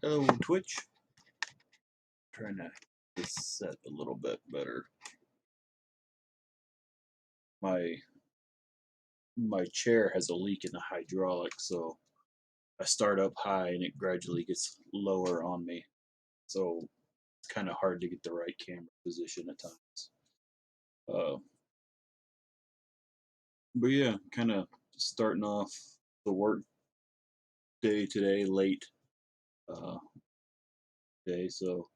Hello, Twitch. Trying to get this set a little bit better. My chair has a leak in the hydraulic, so I start up high and it gradually gets lower on me. So it's kind of hard to get the right camera position at times. But yeah, kind of starting off the work day today late day, so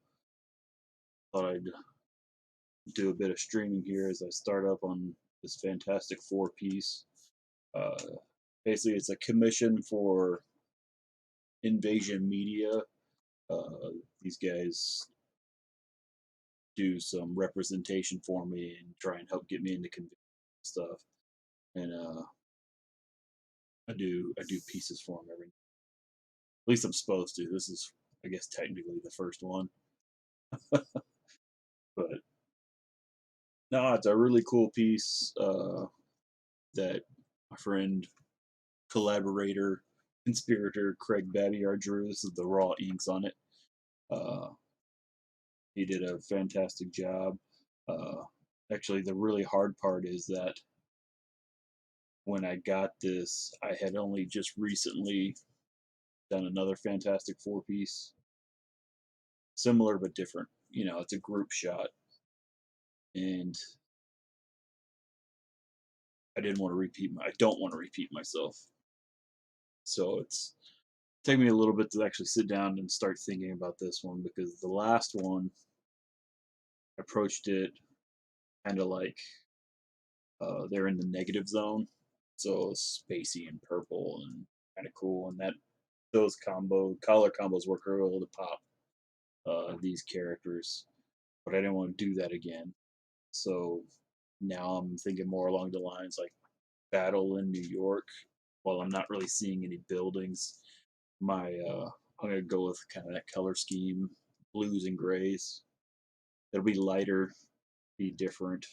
thought I'd do a bit of streaming here as I start up on this fantastic 4-piece. Basically, it's a commission for Invasion Media. These guys do some representation for me and try and help get me into convention stuff. And I do pieces for them every. At least I'm supposed to. This is, I guess, technically the first one. But no, it's a really cool piece that my friend, collaborator, conspirator Craig Babiar drew. This is the raw inks on it. He did a fantastic job. Actually, the really hard part is that when I got this, I had only just recently done another Fantastic 4-piece, similar but different. You know, it's a group shot, and I don't want to repeat myself. So it's taken me a little bit to actually sit down and start thinking about this one, because the last one I approached it kind of like they're in the negative zone, so spacey and purple and kind of cool, and those color combos work real well to pop these characters, but I didn't want to do that again. So now I'm thinking more along the lines like battle in New York. While I'm not really seeing any buildings, I'm gonna go with kind of that color scheme, blues and grays. It'll be lighter, be different,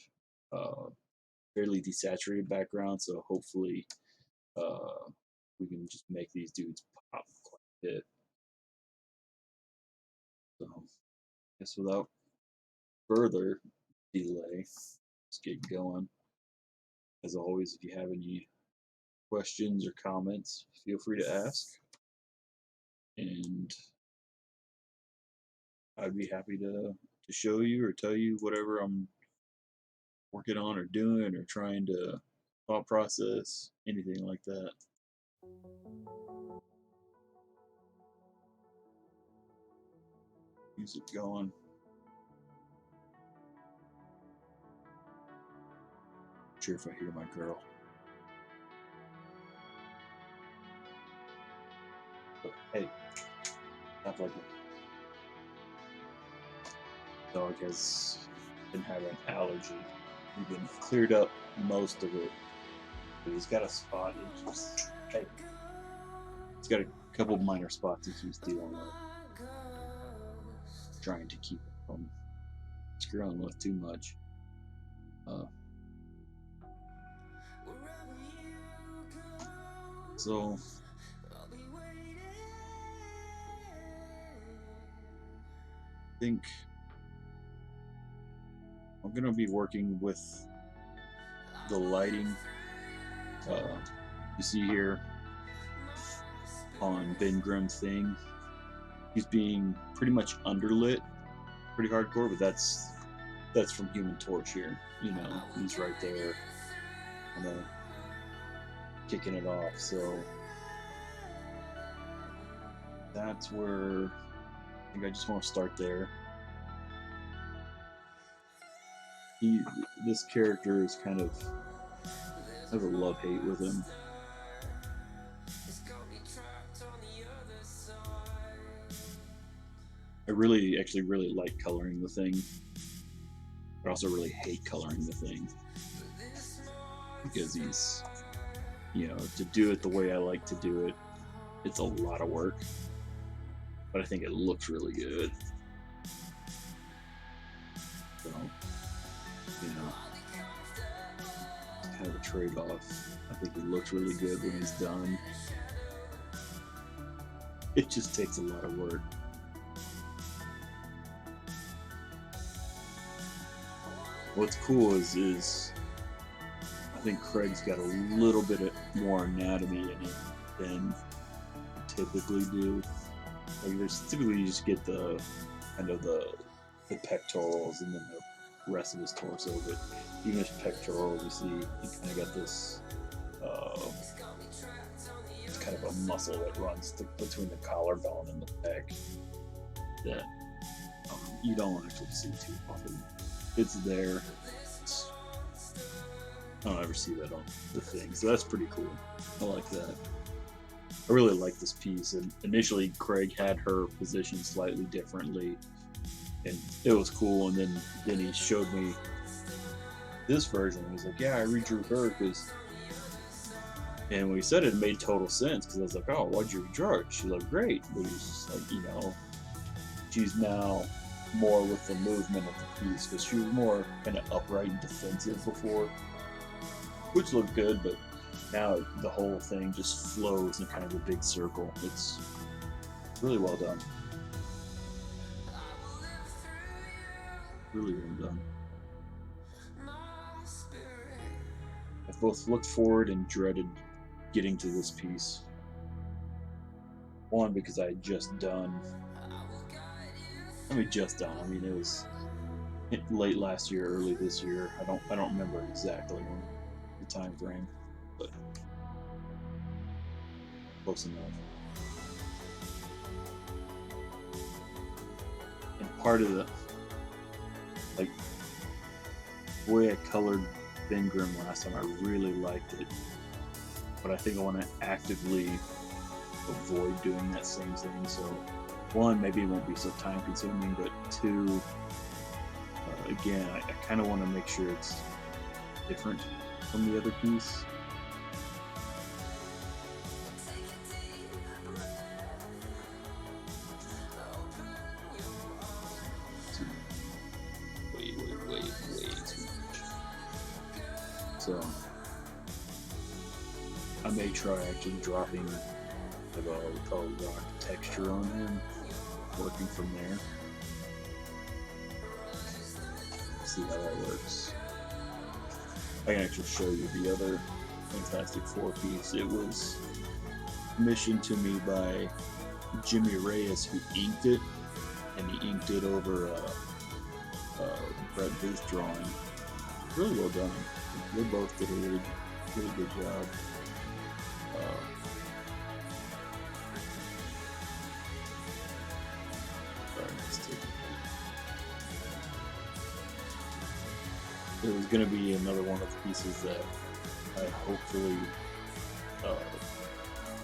fairly desaturated background. So hopefully, we can just make these dudes pop quite a bit. So, I guess without further delay, let's get going. As always, if you have any questions or comments, feel free to ask. And I'd be happy to show you or tell you whatever I'm working on or doing or trying to thought process, anything like that. Music going. Not sure if I hear my girl. But hey, not like it. Dog has been having an allergy. We've been cleared up most of it, but he's got a spot. Hey, he's got a couple minor spots that he's dealing with. Trying to keep it from screwing with too much. So I think I'm gonna be working with the lighting. You see here, on Ben Grimm's thing. He's being pretty much underlit, pretty hardcore, but that's from Human Torch here. You know, he's right there, kind of kicking it off. So that's where I think I just want to start there. He, this character is kind of I have a love hate with him. I really, actually, really like coloring the thing, but also really hate coloring the thing because he's, you know, to do it the way I like to do it, it's a lot of work, but I think it looks really good. So, you know, it's kind of a trade-off. I think he looks really good when he's done. It just takes a lot of work. What's cool is I think Craig's got a little bit more anatomy in it than typically do. Like there's typically you just get the kind of the pectorals and then the rest of his torso, but even his pectorals, you see he kind of got this it's kind of a muscle that runs between the collarbone and the pec that you don't actually see too often. It's there. I don't ever see that on the thing, so that's pretty cool. I like that. I really like this piece, and initially Craig had her positioned slightly differently, and it was cool. And then he showed me this version. He was like, "Yeah, I redrew her because," and when he said it, it made total sense because I was like, "Oh, why'd you redraw her? She looked great." But he's just like, you know, she's now more with the movement of the piece because she was more kind of upright and defensive before, which looked good, but now the whole thing just flows in kind of a big circle. It's really well done. Really well done. I've both looked forward and dreaded getting to this piece. One, because I had just done. I mean, just done. I mean, it was late last year, early this year. I don't remember exactly when the time frame, but close enough. And part of the like the way I colored Ben Grimm last time, I really liked it, but I think I want to actively avoid doing that same thing. So, one, maybe it won't be so time consuming, but two, again, I kind of want to make sure it's different from the other piece. Way too much. So, I may try actually dropping like what we call rock texture on him, working from there. See how that works. I can actually show you the other Fantastic Four piece. It was commissioned to me by Jimmy Reyes, who inked it, and he inked it over Brett Booth drawing. Really well done. They both did a really good job. It was going to be another one of the pieces that I hopefully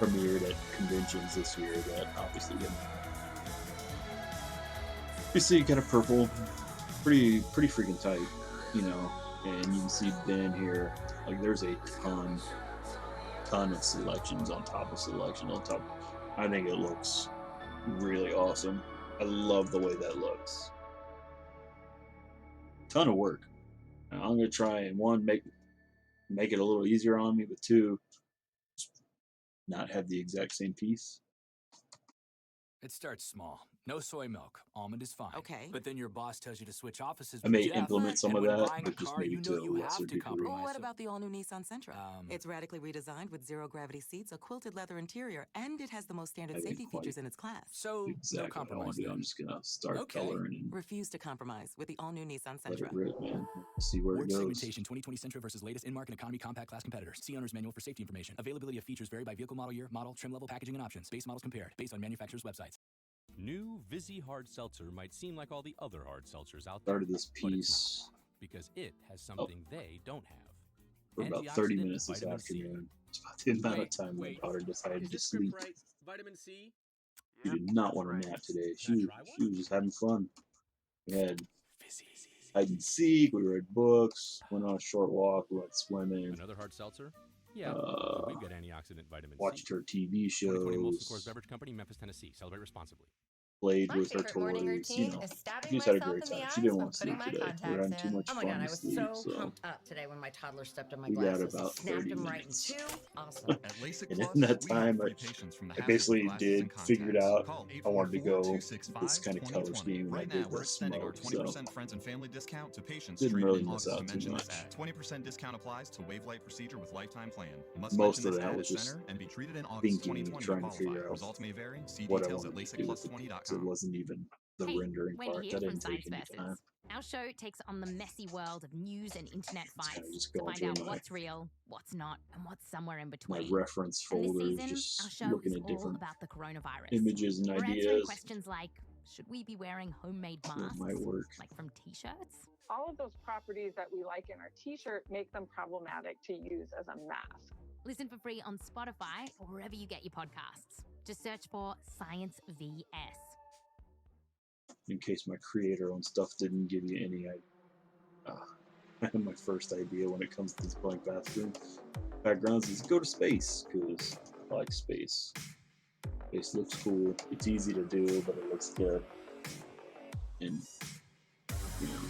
premiered at conventions this year that obviously didn't. You see kind of purple, pretty freaking tight, you know, and you can see Ben here, like there's a ton of selections on top of selections on top. I think it looks really awesome. I love the way that looks. Ton of work. Now, I'm gonna try and one make it a little easier on me, but two, not have the exact same piece. It starts small. No soy milk. Almond is fine. Okay. But then your boss tells you to switch offices I with may Jeff, implement some and of when that, buying a but just car, maybe you know to a you lesser have to degree. compromise. Well, what about the all-new Nissan Sentra? It's radically redesigned with zero-gravity seats, a quilted leather interior, and it has the most standard I safety think quite features in its class. So, no exactly what I want compromise to do. then. I'm just gonna start Okay. coloring and Refuse to compromise with the all-new Nissan let it Sentra. rip, man. See where it Word goes. segmentation 2020 Sentra versus latest in-market economy compact class competitors. See owner's manual for safety information. Availability of features vary by vehicle model year, model, trim level, packaging, and options. Base models compared based on manufacturer's websites. New Vizzy Hard Seltzer might seem like all the other hard seltzers out there, Started this but it's piece not, because it has something they don't have. for about 30 Antioxidant minutes this vitamin C. afternoon. It's about the amount of time my daughter decided Is to this sleep. Right? Vitamin C? She did not want to nap today. She was just having fun. We had hide and seek, we read books, went on a short walk, we went swimming. Another hard seltzer? Yeah, we've got antioxidant vitamin C. Watched her TV 2020 Molson Coors shows, Beverage Company, Memphis, Tennessee. Celebrate responsibly. played My with her favorite morning toys, routine you know. is stabbing She just had a myself great in the time. eyes She didn't when want to putting sleep my today. We were contacts having too in. much Oh my fun god, I to was sleep, so so pumped up today when my toddler stepped on my we got glasses. about Snapped 30 them right in minutes. two. Awesome. At LASIK And Plus, in that we have time, free patients from the I hazards of basically glasses did and figured contacts. out Call I wanted to go this 844-265-2020. kind of color scheme, and I Right did now, we're the extending our smoke, 20% so friends and family discount to patients didn't treated really in miss August. out To too mention much. this ad. 20% discount applies to wave light procedure with lifetime plan. Must Most mention of this that ad was at just center and be treated in August thinking and 2020 to trying to qualify. figure out Results may vary. See what I details at wanted to do with the piece. It LASIKplus20.com. wasn't even the Hey, rendering Wendy part. here That from didn't Science take any time. Versus. Our show takes on the messy world of news and internet It's kind of fights just to going find through out what's real, what's not, and what's somewhere in my between. reference And this folders, season, our just show looking is at all different about the coronavirus. images and We're answering ideas. questions like, should we be wearing homemade What masks, might work. like from t-shirts? All of those properties that we like in our t-shirt make them problematic to use as a mask. Listen for free on Spotify or wherever you get your podcasts. Just search for Science VS. In case my creator own stuff didn't give you any idea. My first idea when it comes to this blank backgrounds is go to space, because I like space. Space looks cool. It's easy to do, but it looks good. And, you know,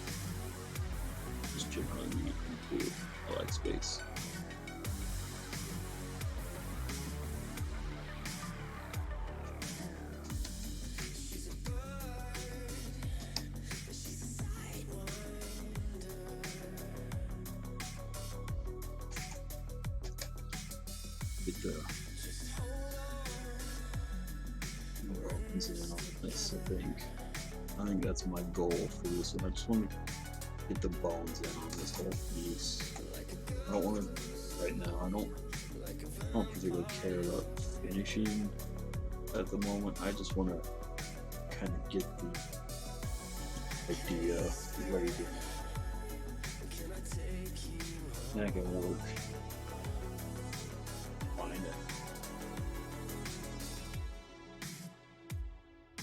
just generally neat and cool. I like space. More opens in on this, I think. I think that's my goal for this one. I just want to get the bones in on this whole piece. I don't want to, right now, I don't particularly care about finishing at the moment. I just want to kind of get the idea laid in. That can work. Find it.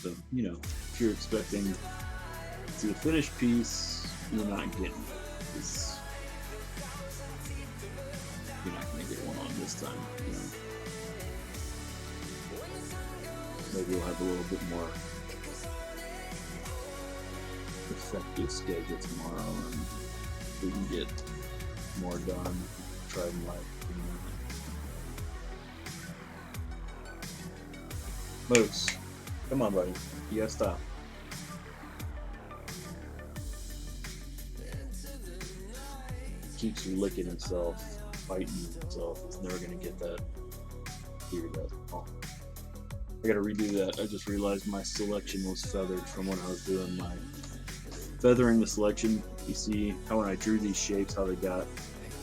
So, you know, if you're expecting to see a finished piece, you're not getting it. It's, you're not going to get one on this time. You know. Maybe we'll have a little bit more effective schedule tomorrow, and we can get more done. Try them live. Moose, come on, buddy. You gotta stop. Keeps licking himself, fighting himself. He's never gonna get that figured out. Oh. I gotta redo that. I just realized my selection was feathered from when I was doing my feathering the selection. You see how when I drew these shapes, how they got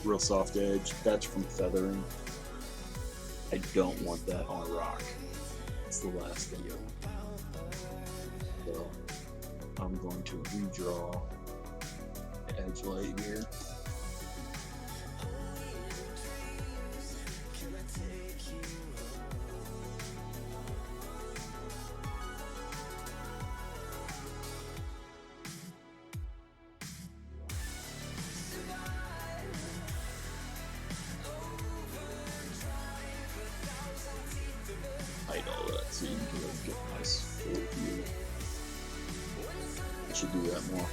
real soft edge? That's from feathering. I don't want that on a rock. It's the last thing. So I'm going to redraw the edge light here. Hide all that so you can get a nice full view. I should do that more.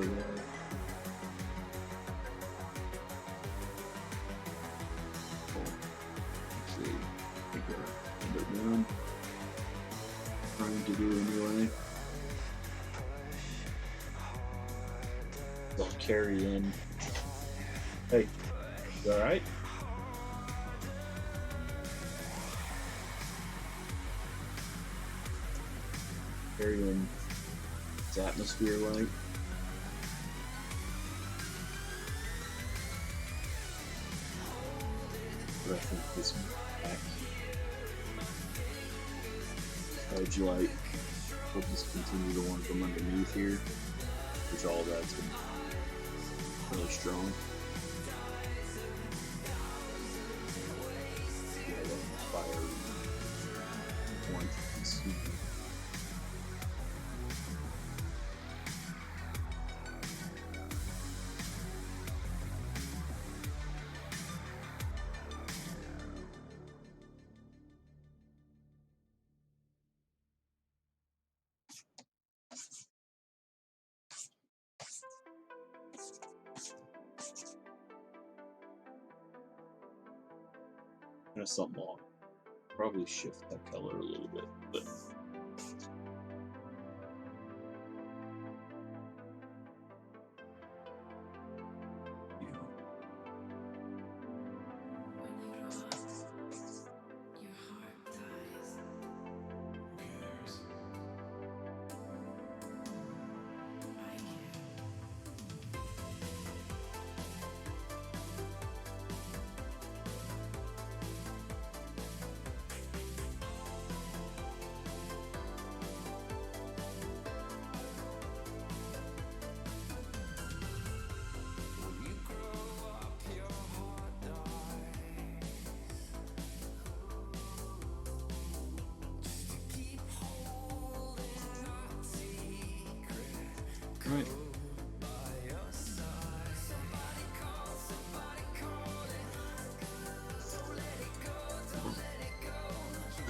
the way. Oh, actually, I think I end up doing. Trying to do anyway. They'll carry in. Hey, you alright? Carry in its atmosphere light. But I think this back edge light will just continue to one from underneath here, which all that's been really strong. Fire warmth is super. Something on. Probably shift that color a little bit, but right.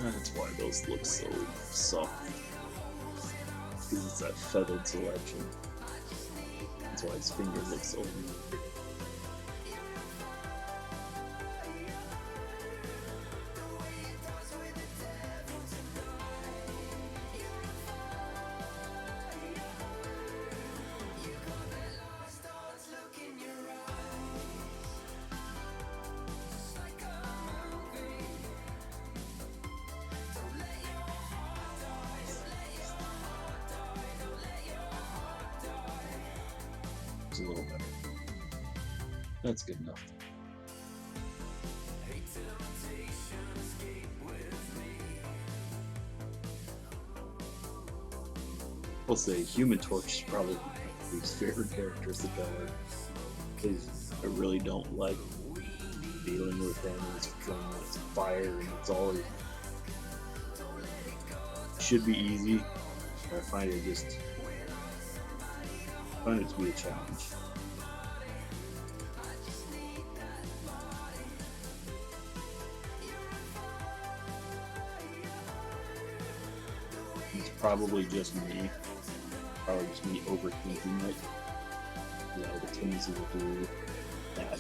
That's why those look so soft. Because it's that feathered selection. That's why his finger looks so weird. A little better. That's good enough. I'll say Human Torch is probably my least favorite character as the color. Because I really don't like dealing with them. It's flame, it's fire, and it's always should be easy. I find it to be a challenge. It's probably just me. Probably just me overthinking it. Yeah, the tendency to do that.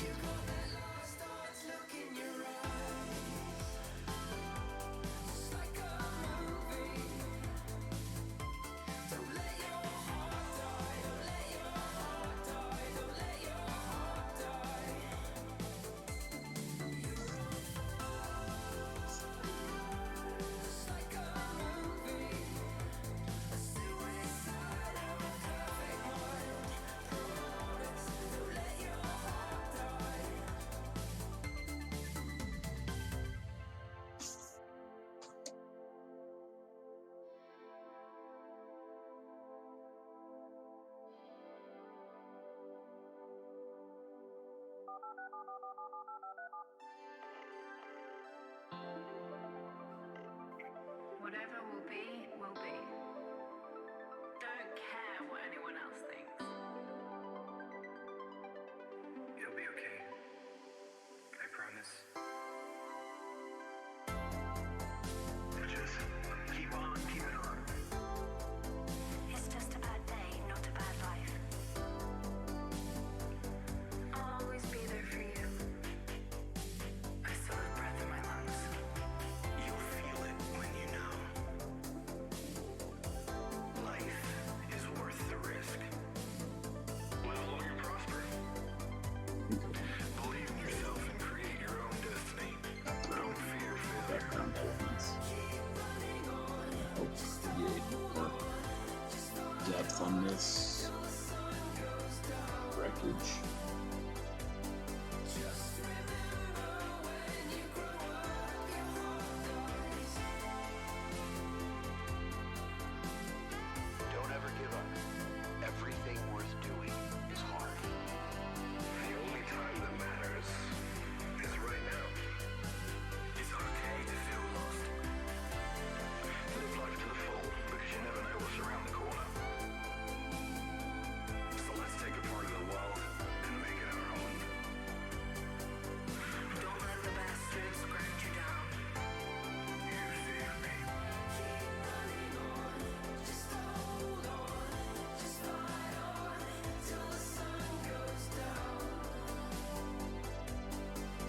package. Don't ever give up. Everything worth doing is hard. The only time that matters is right now. It's okay to feel lost. Live life to the full, because you never know what's around the corner. So let's take a part of the world and make it our own. Don't let the bastards grind you down. You feel me? Keep running on, just hold on, just fight on till the sun goes down.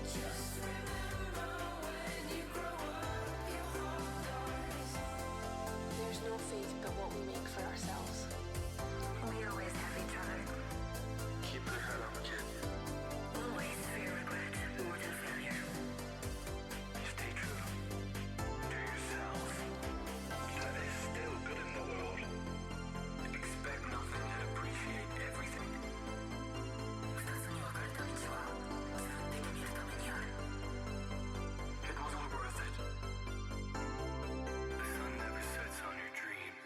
Just remember when you grow up, your heart dies. There's no fate but what we make for ourselves. We always have each other. Keep your head up, kid. Always fear regret more than failure. Stay true to yourself. That is still good in the world. Expect nothing and appreciate everything. It was all worth it. The sun never sets on your dreams.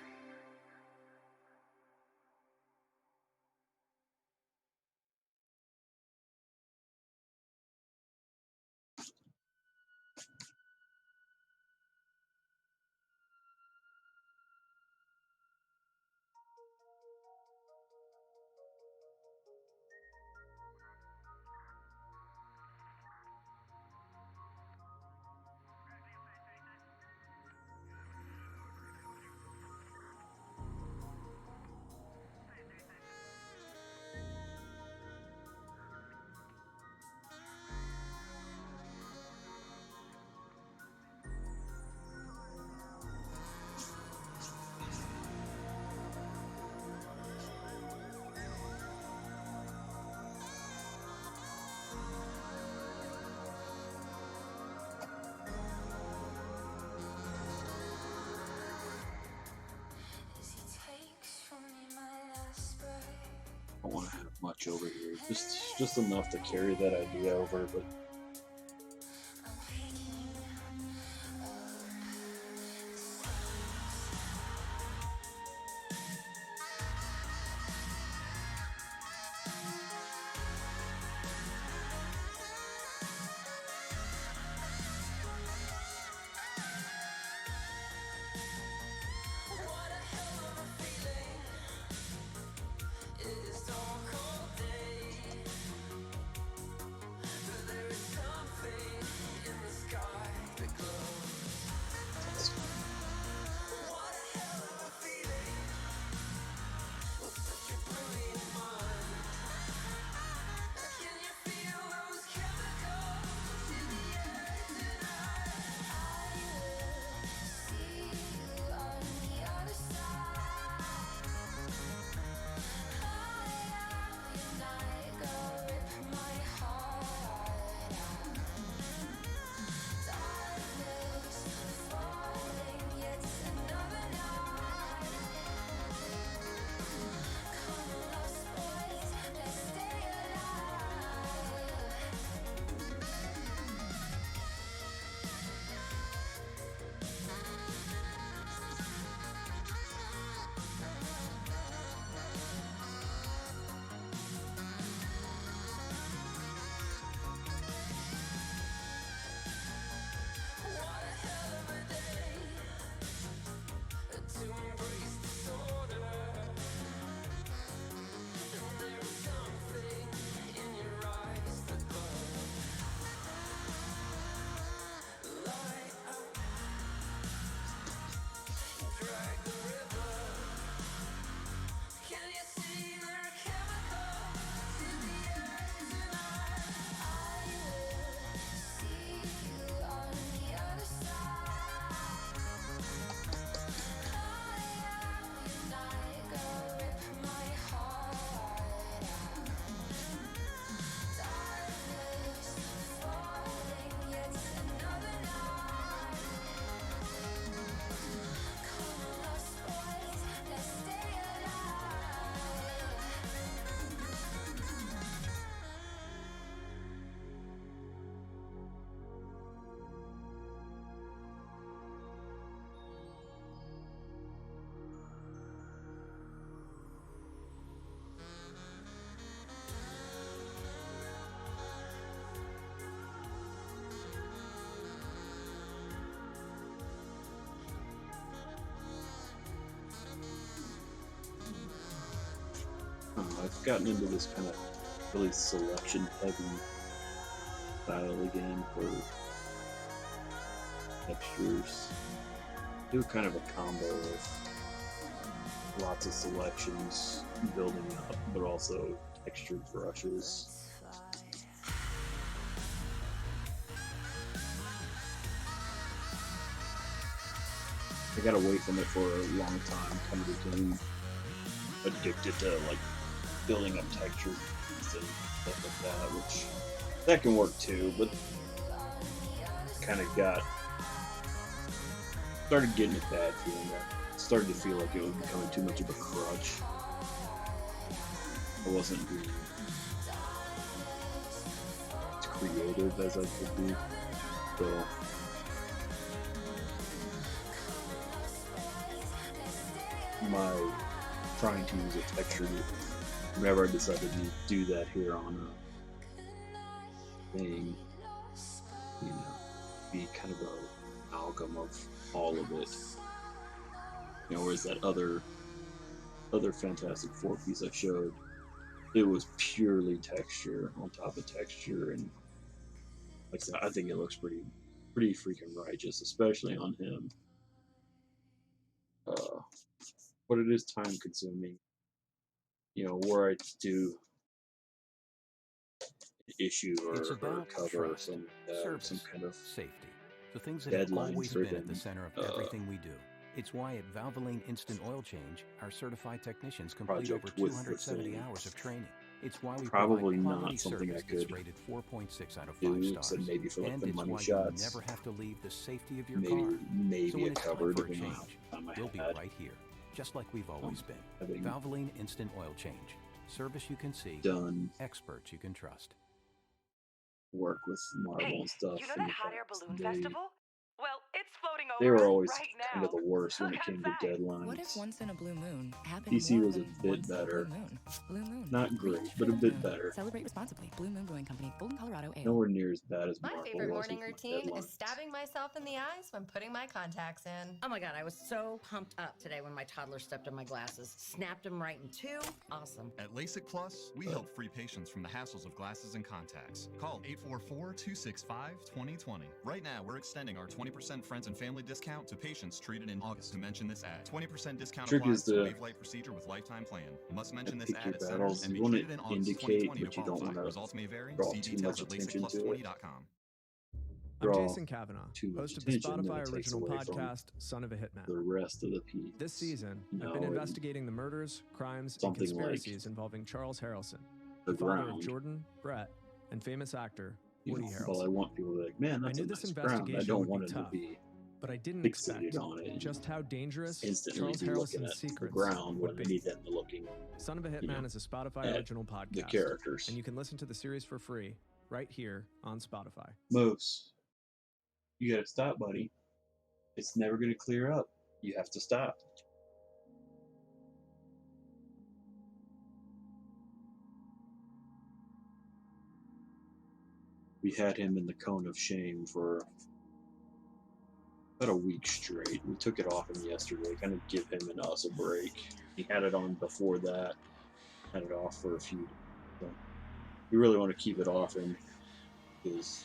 I don't want to have much over here. Just enough to carry that idea over, but I've gotten into this kind of really selection heavy style again for textures. Do kind of a combo of lots of selections building up, but also textured brushes. I got away from it for a long time, kind of became addicted to like building up textures and stuff like that, which that can work too, but kind of started getting a bad feeling. I started to feel like it was becoming too much of a crutch. I wasn't being as creative as I could be, so my trying to use a texture whenever I decided to do that here on a thing, you know, be kind of a amalgam of all of it. You know, whereas that other Fantastic Four piece I showed, it was purely texture on top of texture, and like I said, I think it looks pretty freaking righteous, especially on him. But it is time consuming. You know, where I do an issue or a cover or something like that, or some kind of safety, the things that have deadline always been at the driven center of everything we do. It's why at Valvoline Instant Oil Change, our certified technicians complete over project with the 270 thing. hours of training. It's why we Probably provide quality not something I service that's could rated 4.6 out of 5 do, stars. except maybe for like And the it's money why shots. you never have to leave the safety of your Maybe car. So a when it's time cover, for a depending on how change, much time I we'll be had. right here, just like we've always been. Having Valvoline Instant Oil Change. Service you can see, done experts you can trust. work with Marvel and stuff. You know in that the hot air past, balloon festival? Well, it's floating they over were us always right kind now. of the worst when Look it came to outside. deadlines. What if once in a blue moon happened DC more was a than bit once in a better. Blue moon. Blue moon. Not great, Reach but for a the bit moon. better. Celebrate responsibly. Blue Moon Brewing Company, Golden, Colorado. Ale. Nowhere near as bad as My Marvel favorite was morning with routine my is deadlines. stabbing myself in the eyes when putting my contacts in. Oh my God, I was so pumped up today when my toddler stepped on my glasses. Snapped them right in two. Awesome. At LASIK Plus, we help free patients from the hassles of glasses and contacts. Call 844-265-2020. Right now, we're extending our 20% friends and family discount to patients treated in August. To mention this ad, 20% discount Trick applies is to the Wave procedure with lifetime plan. Must mention this pick ad your at centers battles. and be You want treated in to August indicate, 2020 to but you don't qualify. want to Results may vary. draw See too details much at attention to it. LASIKplus20.com. I'm Draw Jason Kavanaugh, too much host of the attention, then Spotify it takes original away from podcast, Son of a Hitman. the rest of the piece. This season, You I've know, been and investigating the murders, crimes, and something conspiracies involving Charles Harrelson, the the father of ground. Jordan, Brett, and famous actor You Woody know, Harrelson. well, I want people to be like, man, I that's knew a this nice ground. I investigation don't would want be it tough, to be but I didn't fixated expect on it and just how dangerous instantly Charles be looking Harrelson's at the secrets ground when would I be. need them to looking, Son of a Hitman you know, is a Spotify at original podcast. the characters. And you can listen to the series for free right here on Spotify. Moose, you gotta stop, buddy. It's never gonna clear up. You have to stop. We had him in the cone of shame for about a week straight. We took it off him yesterday, kind of give him and us a break. He had it on before that, had it off for a few days. So we really want to keep it off him because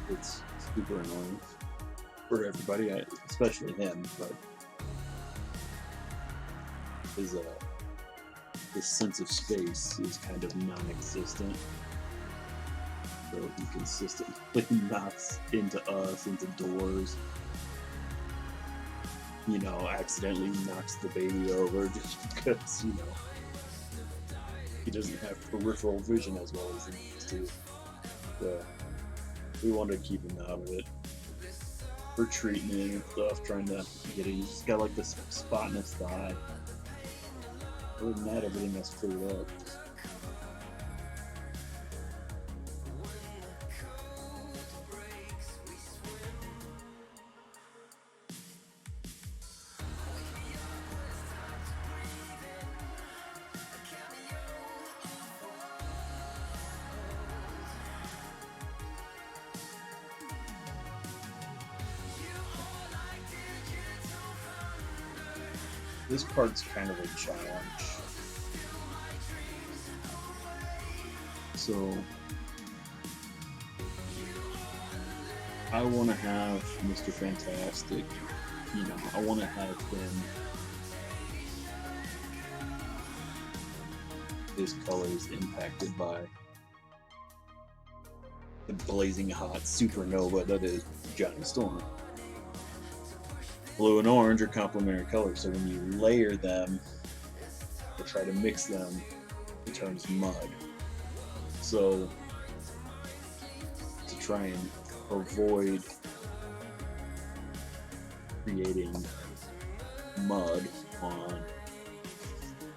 it's super annoying for everybody, especially him, but his sense of space is kind of non-existent. So he consistently knocks into us, into doors. You know, accidentally knocks the baby over just because, you know, he doesn't have peripheral vision as well as he needs to. So we wanted to keep him out of it. We're treating him and stuff, trying to get him. He's just got like this spot in his thigh. Other than that, everything else cleared up. This part's kind of a challenge So I want to have Mr. Fantastic, you know, I want to have him, his colors impacted by the blazing hot supernova that is Johnny Storm. Blue and orange are complementary colors, so when you layer them or try to mix them, it turns mud. So to try and avoid creating mud on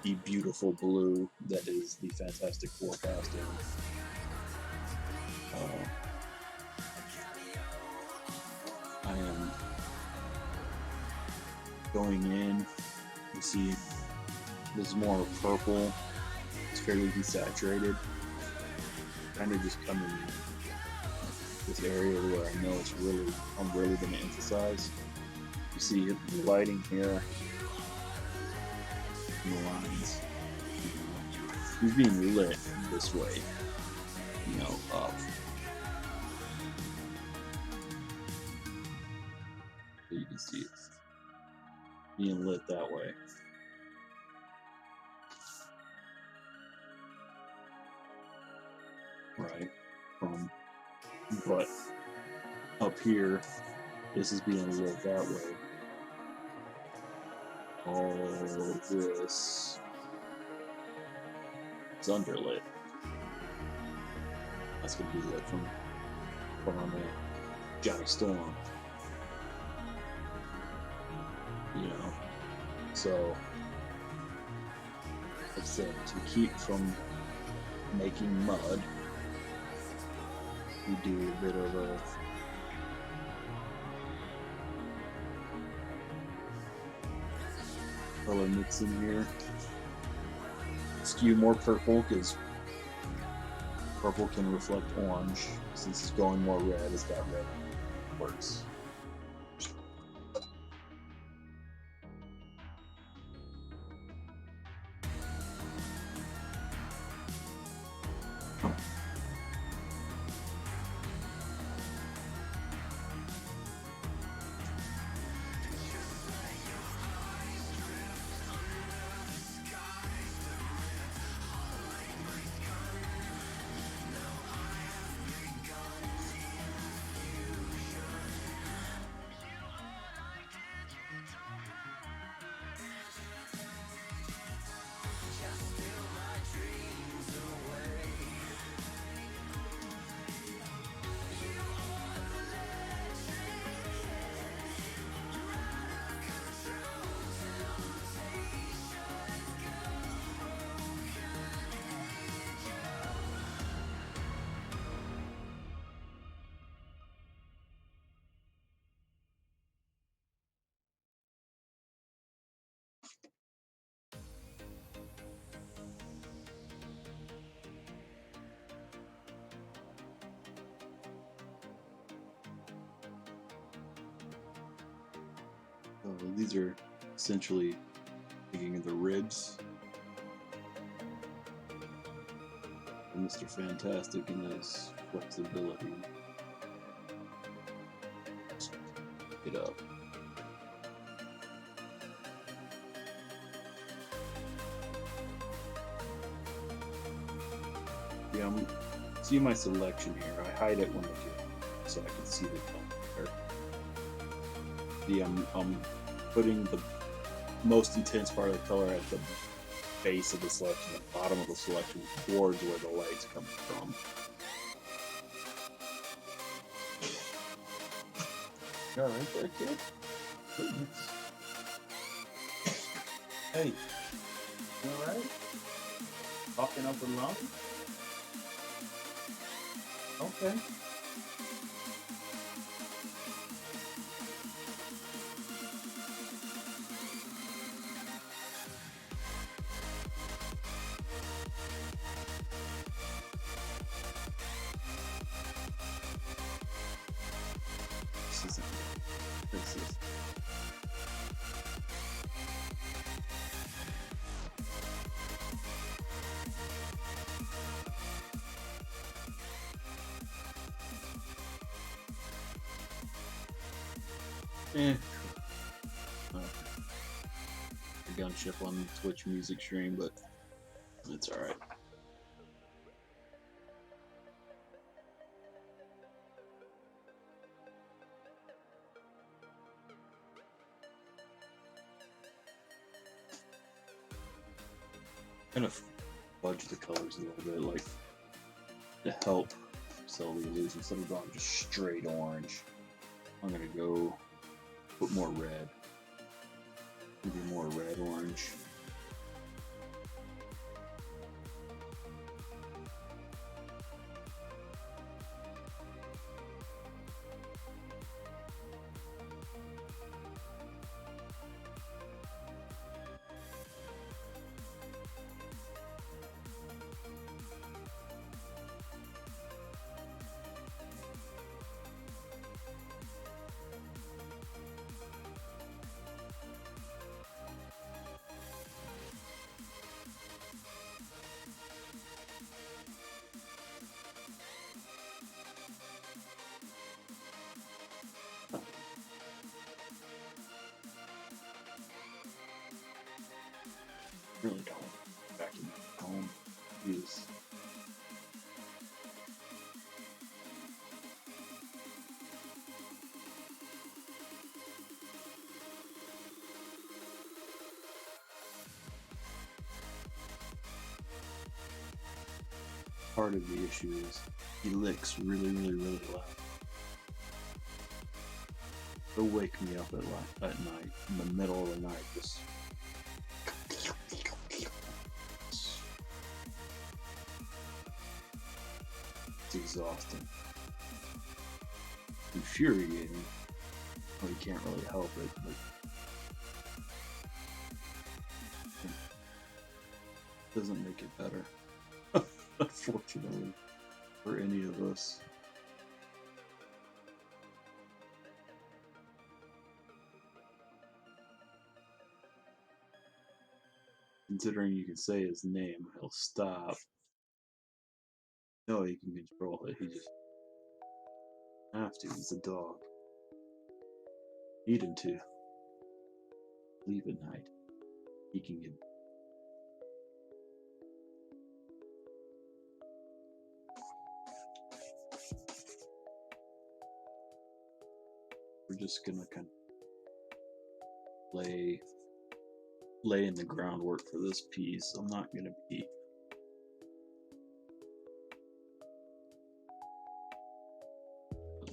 the beautiful blue that is the Fantastic Four costume, I am going in. You see, this is more purple. It's fairly desaturated. Kind of just coming in this area where I know it's really, I'm really going to emphasize. You see the lighting here, and the lines. He's being lit this way, you know, up. So you can see it being lit that way. Right, but up here, this is being lit that way. All this is underlit. That's gonna be lit from Johnny Storm. You know, so like I said, to keep from making mud, we do a bit of a color mixing here. Skew more purple because purple can reflect orange. Since it's going more red, it's got red works. These are essentially taking the ribs of Mr. Fantastic and his flexibility. Pick it up. Yeah, I'm see my selection here. I hide it when I do it so I can see the color. I'm putting the most intense part of the color at the base of the selection, the bottom of the selection, towards where the light's coming from. You alright there, kid? Goodness. Hey, you alright? Talking up and loud? Okay. This is Eh. Oh. A gunship on the Twitch music stream, but it's alright. Kind of fudge the colors a little bit, like to help sell the illusion. Instead of going just straight orange, I'm gonna go put more red. Maybe more red orange. Really don't vacuum home use. Part of the issue is he licks really loud. He'll wake me up at night, in the middle of the night, just it's exhausting. Infuriating. Well, you can't really help it, but it doesn't make it better. Unfortunately, for any of us. Considering you can say his name, he'll stop. No, he can control it. He just have to. He's a dog. Need him to leave at night. He can get. We're just gonna kind of lay in the groundwork for this piece. I'm not gonna be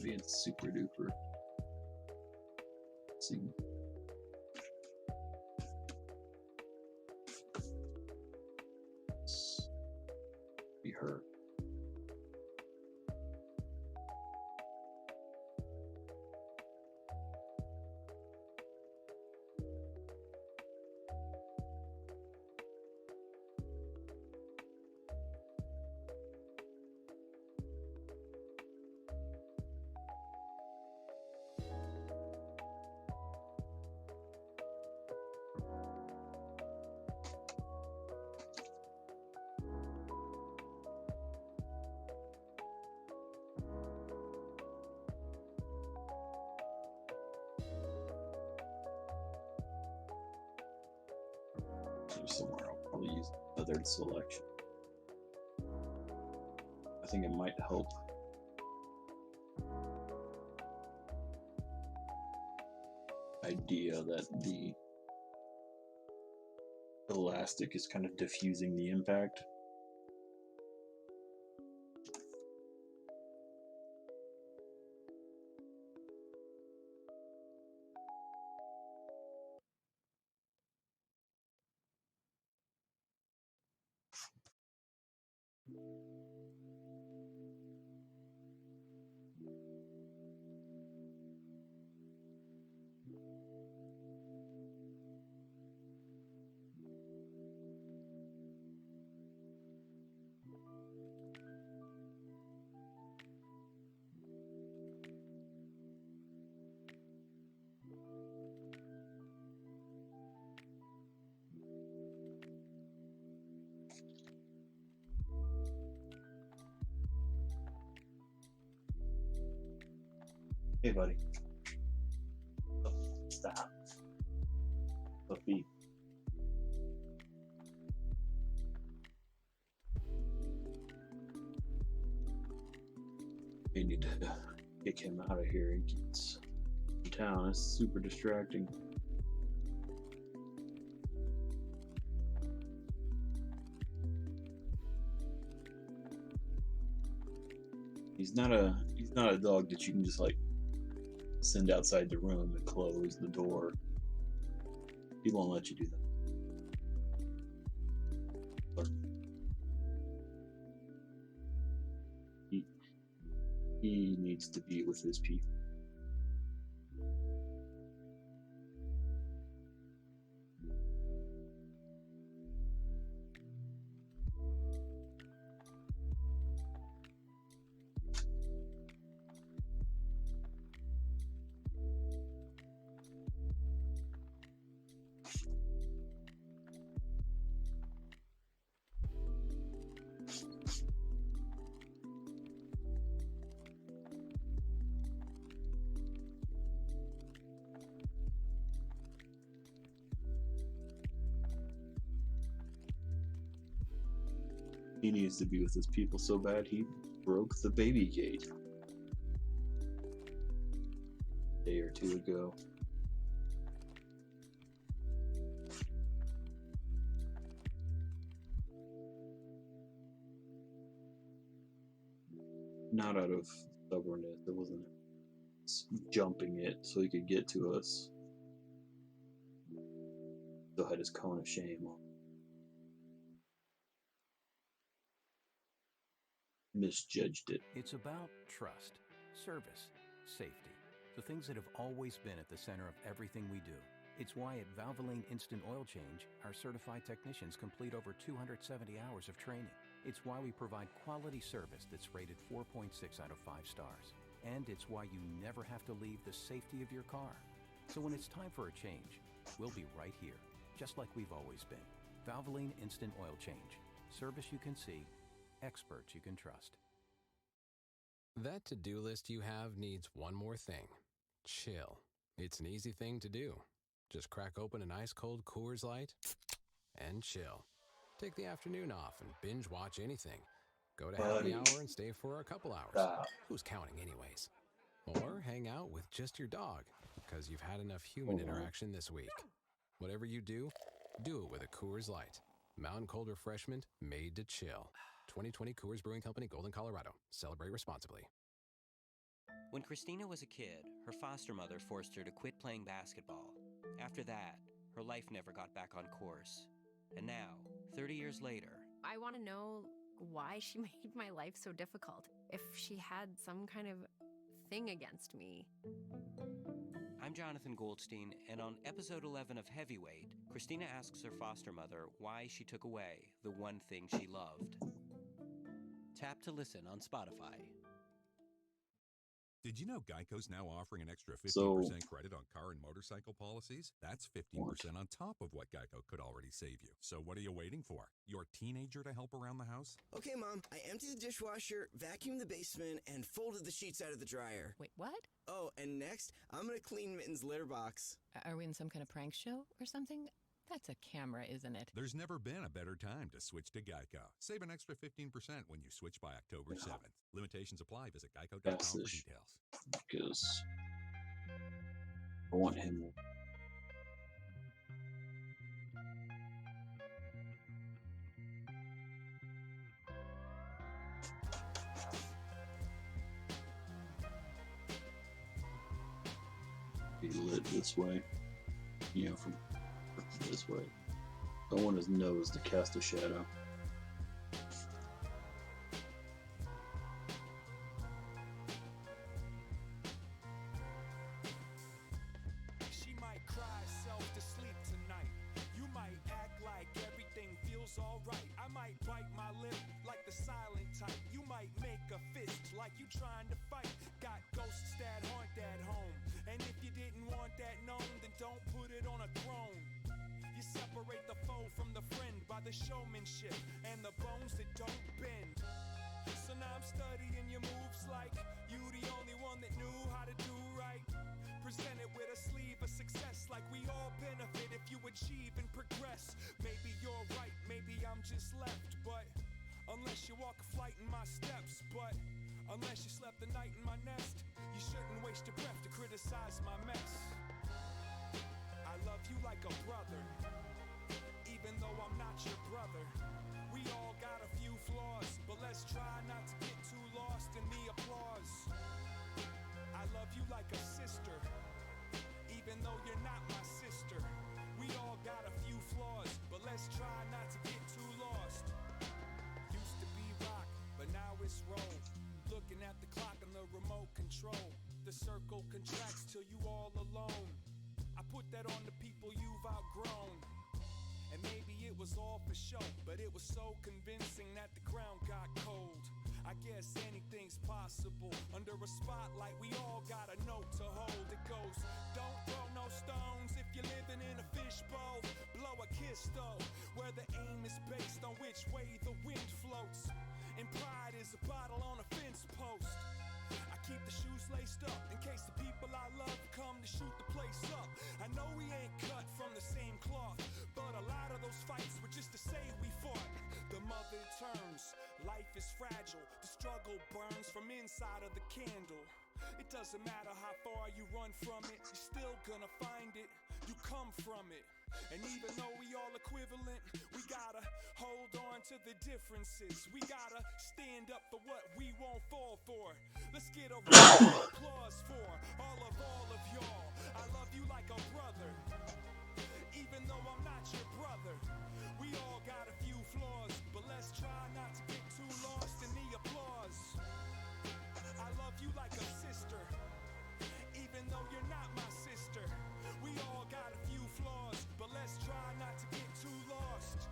being super duper. See. Be hurt. Somewhere I'll probably use feathered selection. I think it might help. Idea that the elastic is kind of diffusing the impact. Hey, buddy. Oh. Stop. Puppy. We need to kick him out of here. He gets in town. It's super distracting. He's not a dog that you can just like send outside the room and close the door. He won't let you do that. But he needs to be with his people. He needs to be with his people so bad he broke the baby gate a day or two ago. Not out of stubbornness, it wasn't jumping it so he could get to us. Still had his cone of shame on. Misjudged it. It's about trust, service, safety, the things that have always been at the center of everything we do. It's why at Valvoline Instant Oil Change, our certified technicians complete over 270 hours of training. It's why we provide quality service that's rated 4.6 out of 5 stars. And it's why you never have to leave the safety of your car. So when it's time for a change, we'll be right here, just like we've always been. Valvoline Instant Oil Change. Service you can see, experts you can trust. That to-do list you have needs one more thing. Chill. It's an easy thing to do. Just crack open an ice-cold Coors Light and chill. Take the afternoon off and binge watch anything. Go to happy hour and stay for a couple hours. Who's counting anyways? Or hang out with just your dog because you've had enough human interaction this week. Whatever you do it with a Coors Light. Mountain cold refreshment made to chill. 2020 Coors Brewing Company, Golden, Colorado. Celebrate responsibly. When Christina was a kid, her foster mother forced her to quit playing basketball. After that, her life never got back on course. And now, 30 years later, I want to know why she made my life so difficult. If she had some kind of thing against me. I'm Jonathan Goldstein, and on episode 11 of Heavyweight, Christina asks her foster mother why she took away the one thing she loved. Tap to listen on Spotify. Did you know Geico's now offering an extra 50% credit on car and motorcycle policies? That's 15% on top of what Geico could already save you. So what are you waiting for? Your teenager to help around the house? Okay, Mom, I emptied the dishwasher, vacuumed the basement, and folded the sheets out of the dryer. Wait, what? Oh, and next, I'm gonna clean Mitten's litter box. Are we in some kind of prank show or something? That's a camera, isn't it? There's never been a better time to switch to Geico. Save an extra 15% when you switch by October 7th. Limitations apply. Visit geico.com for details. Because I want him. Be lit this way, from this way. I want his nose to cast a shadow. She might cry herself to sleep tonight. You might act like everything feels alright. I might bite my lip like the silent type. You might make a fist like you trying to fight. Got ghosts that haunt that home. And if you didn't want that known, then don't put it on a throne. You separate the foe from the friend by the showmanship and the bones that don't bend. So now I'm studying your moves like you the only one that knew how to do right. Presented with a sleeve of success walk a flight in my steps, but unless you slept the night in my nest, you shouldn't waste your breath to criticize my mess. I love you like a brother, even though I'm not your brother. We all got a few flaws, but let's try not to get too lost in the applause. I love you like a sister, even though you're not my sister. We all got a few flaws, but let's try not to get too lost. Used to be rock, but now it's roll. Looking at the clock and the remote control. The circle contracts till you all alone. I put that on the people you've outgrown. And maybe it was all for show, but it was so convincing that the ground got cold. I guess anything's possible. Under a spotlight, we all got a note to hold. It goes, don't throw no stones if you're living in a fishbowl. Blow a kiss though, where the aim is based on which way the wind floats. And pride is a bottle on a fence post. I keep the shoes laced up in case the people I love come to shoot the place up. I know we ain't cut from the same cloth, but a lot of those fights were just to say we fought. The mother turns, life is fragile. The struggle burns from inside of the candle. It doesn't matter how far you run from it, you're still gonna find it. You come from it. And even though we all equivalent, we gotta hold on to the differences. We gotta stand up for what we won't fall for. Let's get a round of applause for all of y'all. I love you like a brother, even though I'm not your brother. We all got a few flaws, but let's try not to get too lost in the applause. I love you like a sister, even though you're not my sister. We all got a few flaws, but let's try not to get too lost.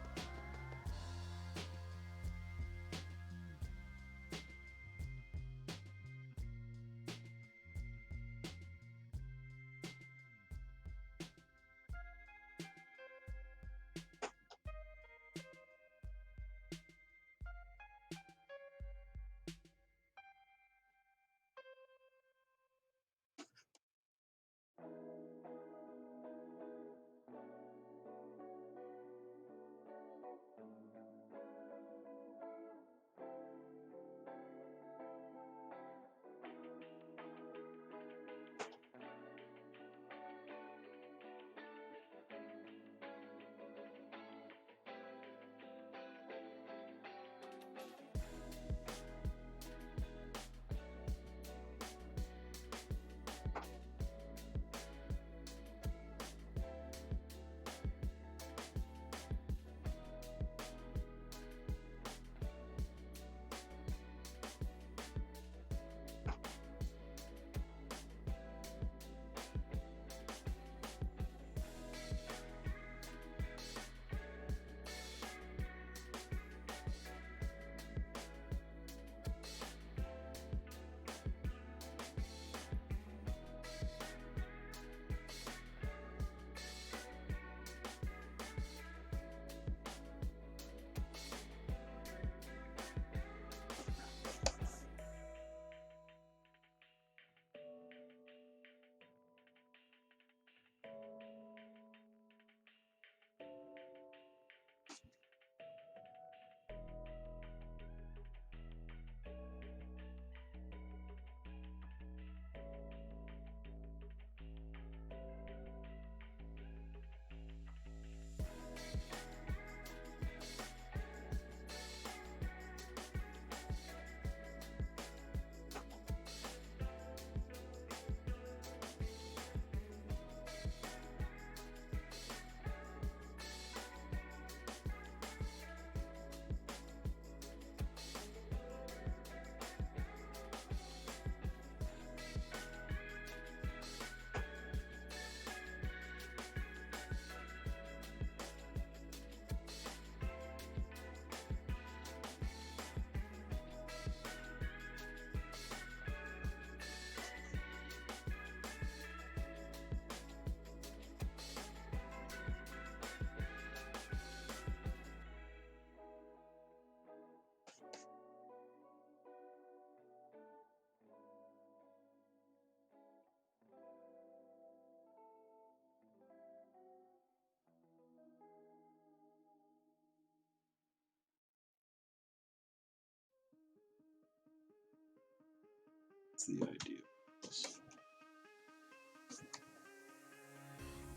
That's the idea.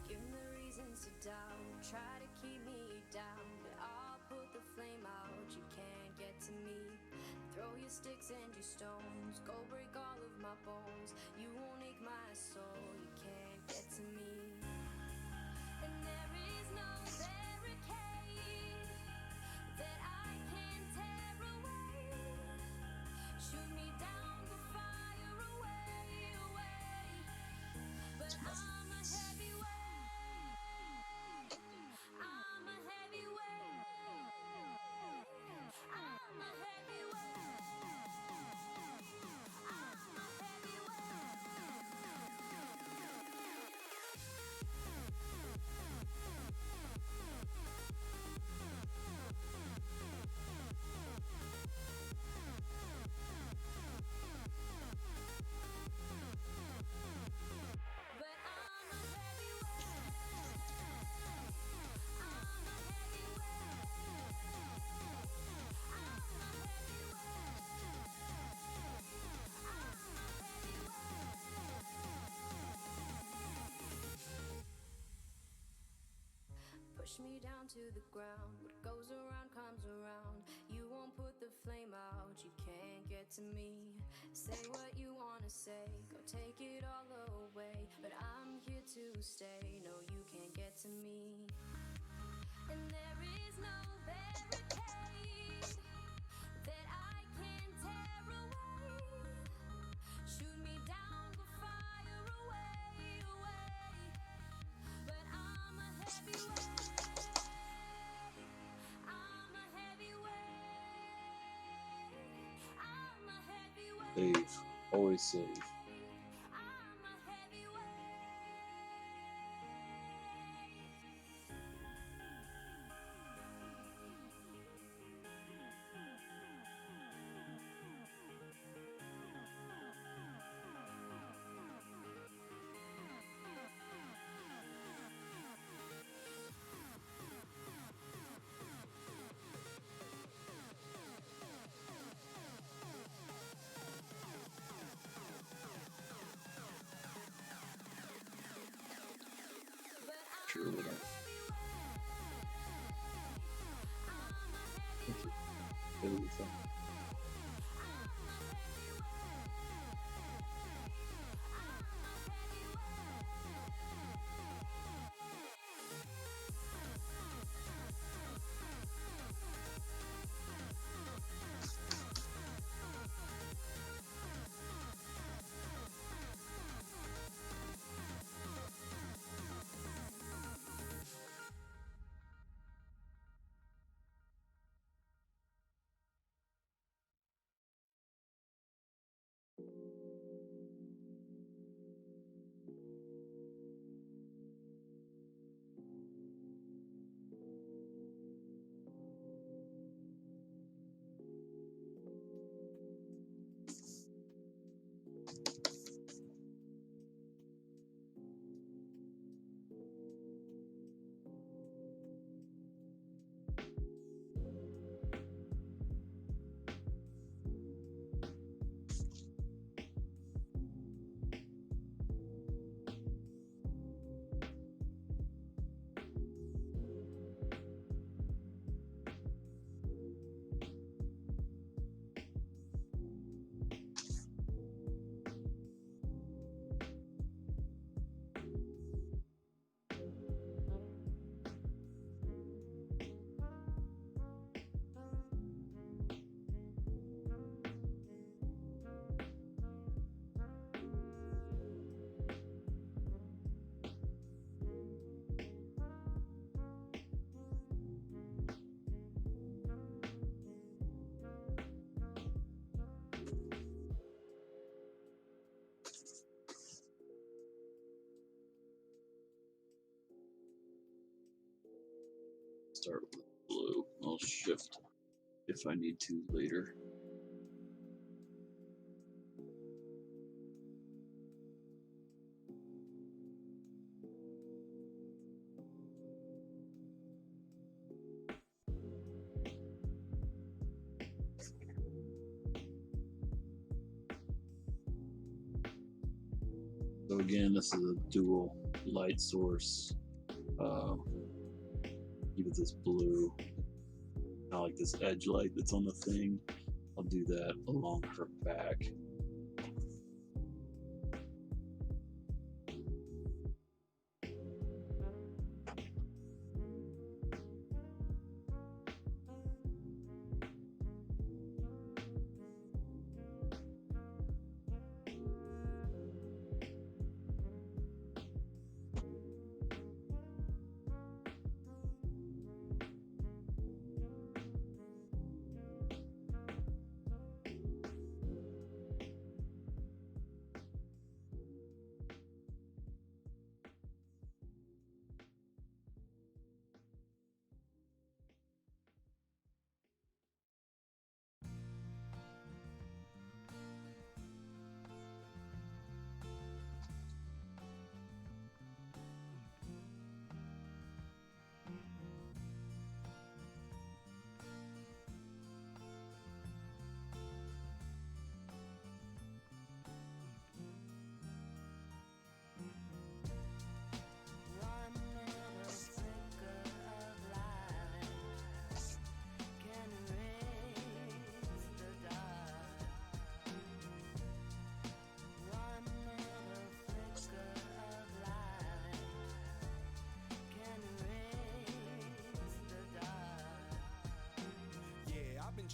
Give me the reasons to doubt, try to keep me down, but I'll put the flame out, you can't get to me. Throw your sticks and your stones, go break all of my bones, you won't ache my soul, you can't get to me. And there is no barricade that I can tear away. Shoot me down, but fire away, away. But I'm a heavyweight. I'm a heavyweight. I'm a heavyweight. I'm a Push me down to the ground. What goes around comes around. You won't put the flame out. You can't get to me. Say what you wanna say. Go take it all away. But I'm here to stay. No, you can't get to me. And there is no barricade that I can tear away. Shoot me down, but fire away, away. But I'm a heavyweight. I'm a heavyweight. I'm a heavyweight. Save. Always save. I'm a heavyweight. Sure, whatever. It'll be fun. Start with blue. I'll shift if I need to later. So again, this is a dual light source. Give it this blue. I like this edge light that's on the thing. I'll do that along her back.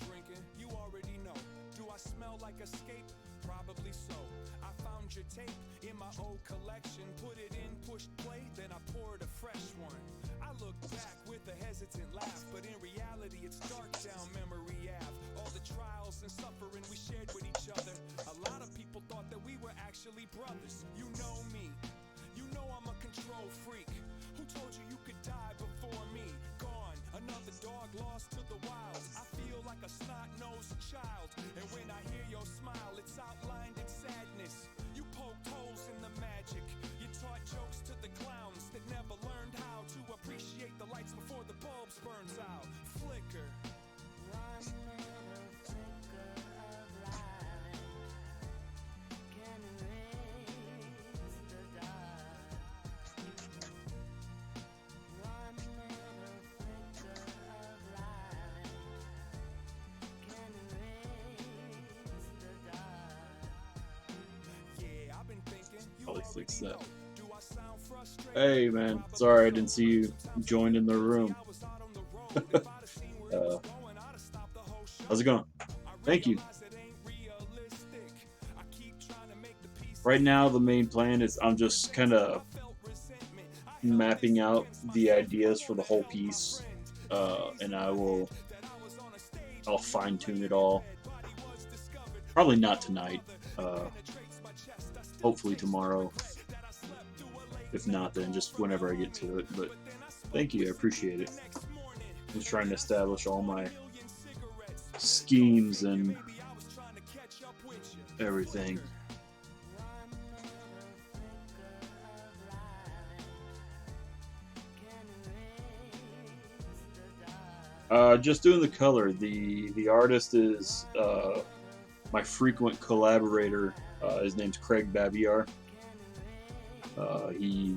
Drinking, you already know. Do I smell like escape? Probably so. I found your tape in my old collection, put it in, pushed play, then I poured a fresh one. I look back with a hesitant laugh, but in reality it's dark down memory ave. All the trials and suffering we shared with each other. A lot of people thought that we were actually brothers. You know me, you know I'm a control freak. Who told you you could die before me? Gone, another dog lost to the wild. I feel like a snot-nosed child, and when I hear your smile, it's outlined in sadness. You poked holes in the magic. You taught jokes to the clowns that never learned how to appreciate the lights before the bulbs burns out. Flicker. One little flicker of light can erase the dark. One little flicker of light can erase the dark. Yeah, I've been thinking you Probably fix that. do I sound frustrated? Hey man, sorry I didn't see you join in the room. How's it going? Thank you. Right now the main plan is I'm just kind of mapping out the ideas for the whole piece, and I'll fine-tune it all. Probably not tonight. Hopefully tomorrow. If not, then just whenever I get to it. But thank you, I appreciate it. I'm just trying to establish all my schemes and everything. Just doing the color. The artist is my frequent collaborator. His name's Craig Babiar. He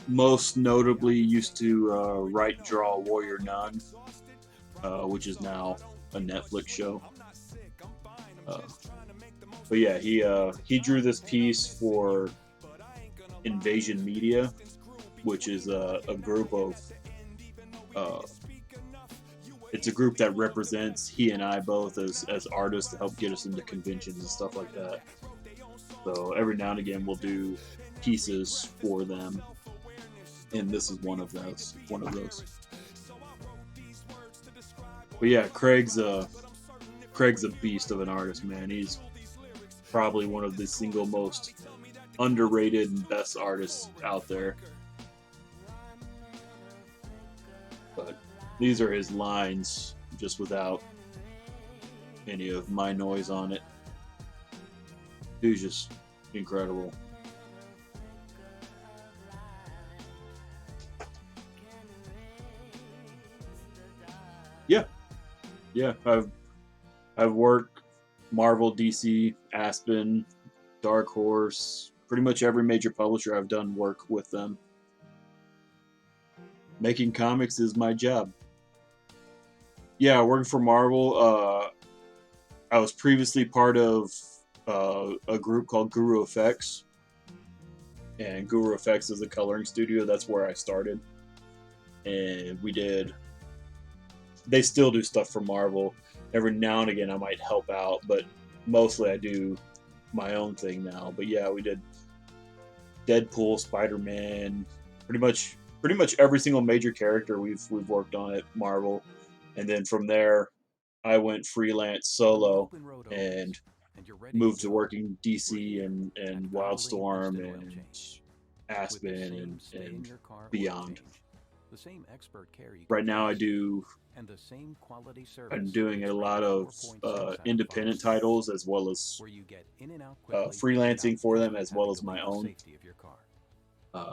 most notably used to write and draw Warrior Nun, which is now a Netflix show. But yeah, he drew this piece for Invasion Media, which is a group of it's a group that represents he and I both as artists to help get us into conventions and stuff like that. So every now and again we'll do pieces for them, and this is one of those. But yeah, Craig's a beast of an artist, man. He's probably one of the single most underrated and best artists out there. But these are his lines, just without any of my noise on it. Dude's just incredible. Yeah, I've worked Marvel, DC, Aspen, Dark Horse, pretty much every major publisher I've done work with them. Making comics is my job. Yeah, working for Marvel. I was previously part of a group called Guru Effects, and Guru Effects is a coloring studio. That's where I started, and they still do stuff for Marvel. Every now and again I might help out, but mostly I do my own thing now. But yeah, we did Deadpool, Spider-Man, pretty much every single major character we've worked on at Marvel. And then from there I went freelance solo and moved to working DC and Wildstorm and Aspen and beyond. The same expert care you Right can now I trust, do and the same quality service. I'm doing a that's lot rated of 4.6 out of 5 independent titles as well as where you get in and out quickly freelancing without for them ever as well having as to my leave the own. safety of your car.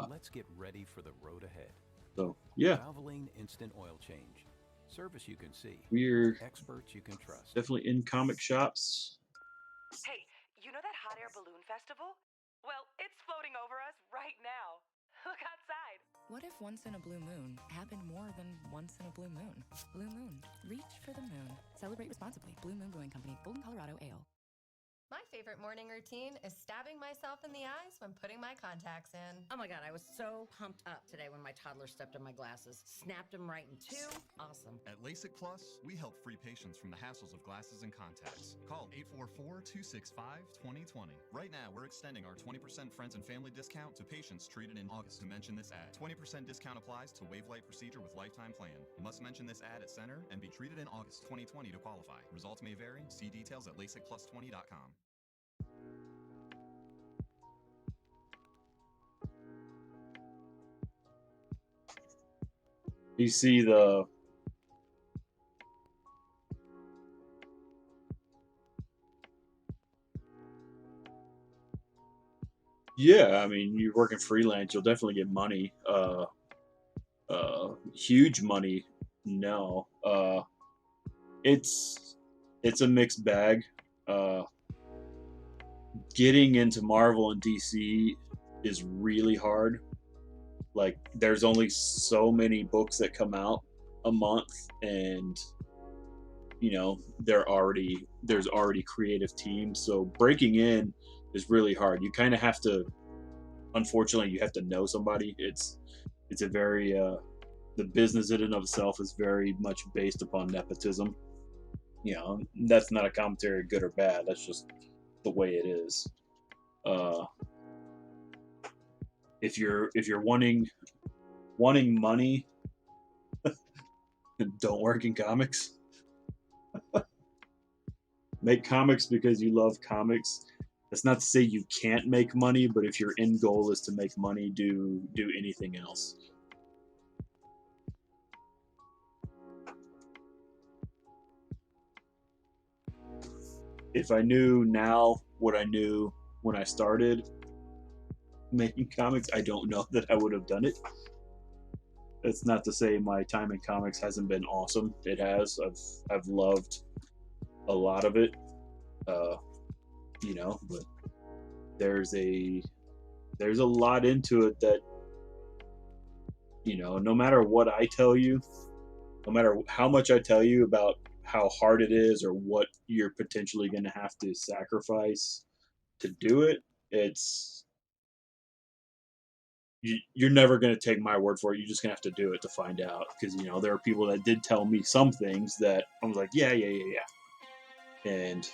Let's get ready for the road ahead. So yeah, Valvoline Instant Oil Change. Service you can see. we're Experts you can trust. definitely in comic shops. Hey, you know that hot air balloon festival? Well, it's floating over us right now. Look outside. What if once in a blue moon happened more than once in a blue moon? Blue Moon. Reach for the moon. Celebrate responsibly. Blue Moon Brewing Company. Golden, Colorado Ale. My favorite morning routine is stabbing myself in the eyes when putting my contacts in. Oh my God, I was so pumped up today when my toddler stepped on my glasses. Snapped them right in two. Awesome. At LASIK Plus, we help free patients from the hassles of glasses and contacts. Call 844-265-2020. Right now, we're extending our 20% friends and family discount to patients treated in August. To mention this ad, 20% discount applies to Wavelight procedure with lifetime plan. Must mention this ad at center and be treated in August 2020 to qualify. Results may vary. See details at LASIKplus20.com. You see yeah, I mean, you're working freelance, you'll definitely get money. Huge money. No. It's a mixed bag. Uh, Getting into Marvel and DC is really hard. Like, there's only so many books that come out a month, and there's already creative teams, so breaking in is really hard. You kind of have to, unfortunately, you have to know somebody. It's a very the business in and of itself is very much based upon nepotism. That's not a commentary, good or bad. That's just the way it is. If you're wanting money, don't work in comics. Make comics because you love comics. That's not to say you can't make money, but if your end goal is to make money, do anything else. If I knew now what I knew when I started making comics, I don't know that I would have done it. That's not to say my time in comics hasn't been awesome. It has. I've loved a lot of it. But there's a lot into it that no matter what I tell you, no matter how much I tell you about how hard it is or what you're potentially going to have to sacrifice to do it, you're never going to take my word for it. You're just going to have to do it to find out, because there are people that did tell me some things that I was like, yeah, and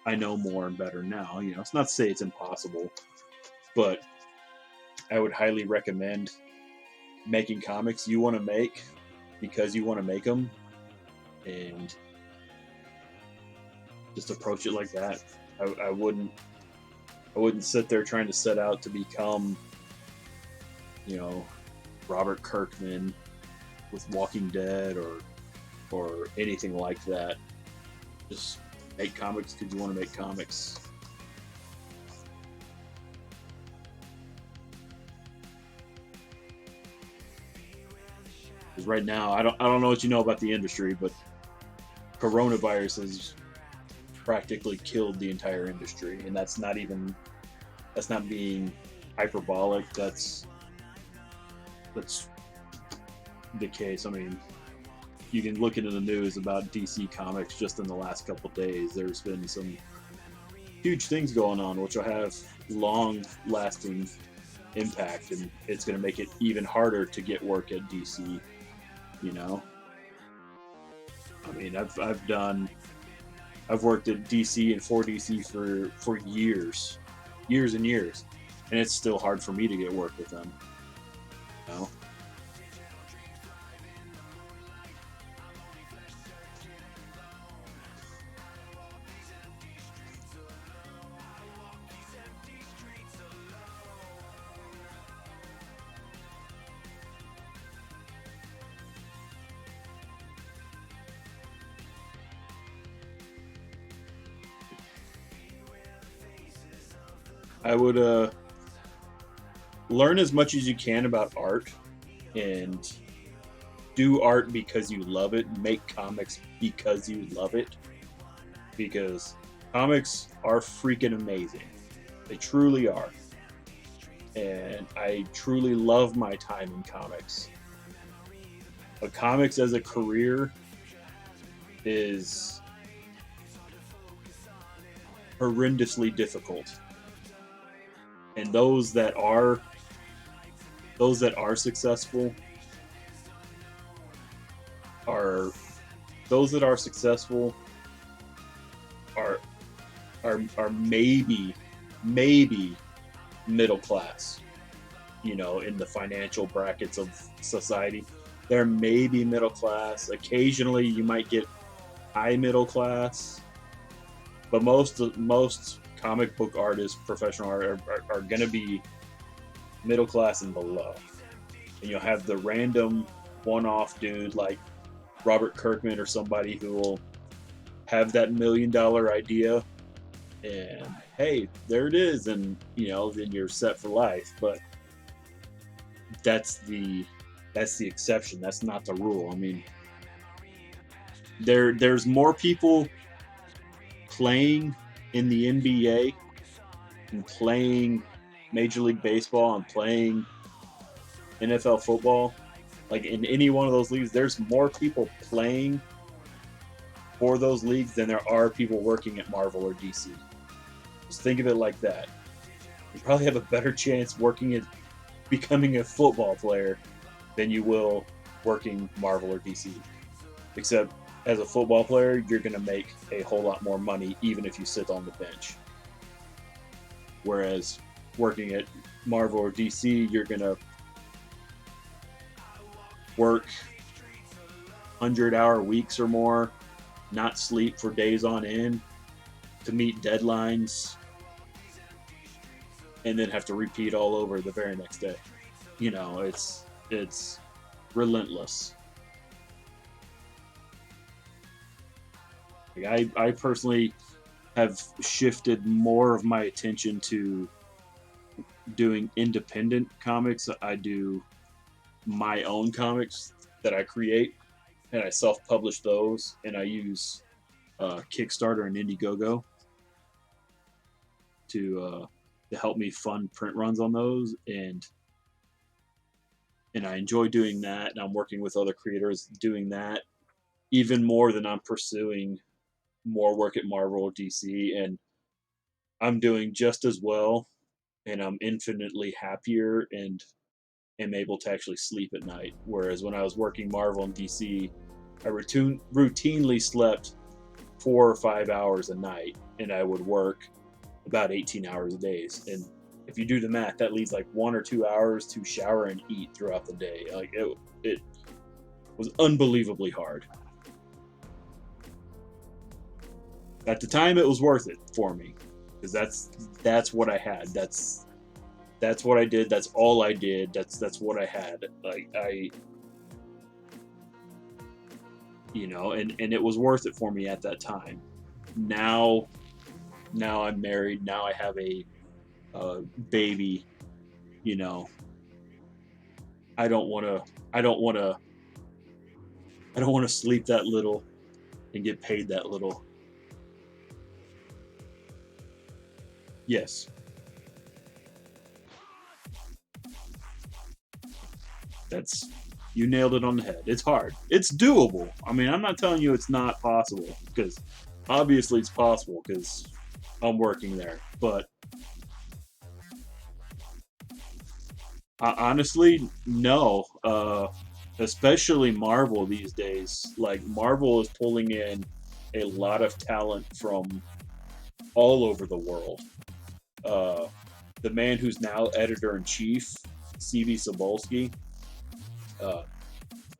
I know more and better now. It's not to say it's impossible, but I would highly recommend making comics you want to make because you want to make them, and just approach it like that. I wouldn't sit there trying to set out to become Robert Kirkman with Walking Dead or anything like that. Just make comics because you want to make comics. Because right now, I don't know what you know about the industry, but coronavirus has practically killed the entire industry, and that's not being hyperbolic. That's the case. I mean, you can look into the news about DC Comics just in the last couple days. There's been some huge things going on, which will have long-lasting impact, and it's going to make it even harder to get work at DC. You know, I mean, I've worked at DC and for DC for years and years, and it's still hard for me to get work with them. You know? I would learn as much as you can about art and do art because you love it. Make comics because you love it. Because comics are freaking amazing. They truly are. And I truly love my time in comics. But comics as a career is horrendously difficult. And those that are successful are maybe middle class, you know, in the financial brackets of society. They're maybe middle class. Occasionally you might get high middle class, but most comic book artists, professional art, are going to be middle class and below. And you'll have the random one-off dude like Robert Kirkman or somebody who will have that $1 million idea, and hey, there it is, and you know, then you're set for life. But that's the exception. That's not the rule. I mean, there's more people playing in the NBA and playing Major League Baseball and playing NFL football. Like in any one of those leagues, there's more people playing for those leagues than there are people working at Marvel or DC. Just think of it like that. You probably have a better chance working at becoming a football player than you will working Marvel or DC. Except as a football player, you're going to make a whole lot more money even if you sit on the bench. Whereas working at Marvel or DC, you're going to work 100-hour weeks or more, not sleep for days on end to meet deadlines, and then have to repeat all over the very next day. You know, it's relentless. Like I personally have shifted more of my attention to doing independent comics. I do my own comics that I create, and I self-publish those, and I use Kickstarter and Indiegogo to help me fund print runs on those, and I enjoy doing that, and I'm working with other creators doing that even more than I'm pursuing more work at Marvel or DC, and I'm doing just as well, and I'm infinitely happier and am able to actually sleep at night. Whereas when I was working Marvel and DC, I routinely slept 4 or 5 hours a night, and I would work about 18 hours a day. And if you do the math, that leaves like 1 or 2 hours to shower and eat throughout the day. Like it was unbelievably hard. At the time, it was worth it for me, because that's what I had. That's what I did. That's all I did. That's what I had. Like you know, and it was worth it for me at that time. Now I'm married. Now I have a baby. You know, I don't want to sleep that little and get paid that little. Yes. That's, you nailed it on the head. It's hard. It's doable. I mean, I'm not telling you it's not possible, because obviously it's possible because I'm working there. But honestly, no. Especially Marvel these days. Like, Marvel is pulling in a lot of talent from all over the world. The man who's now editor in chief, C.B. Sobolski,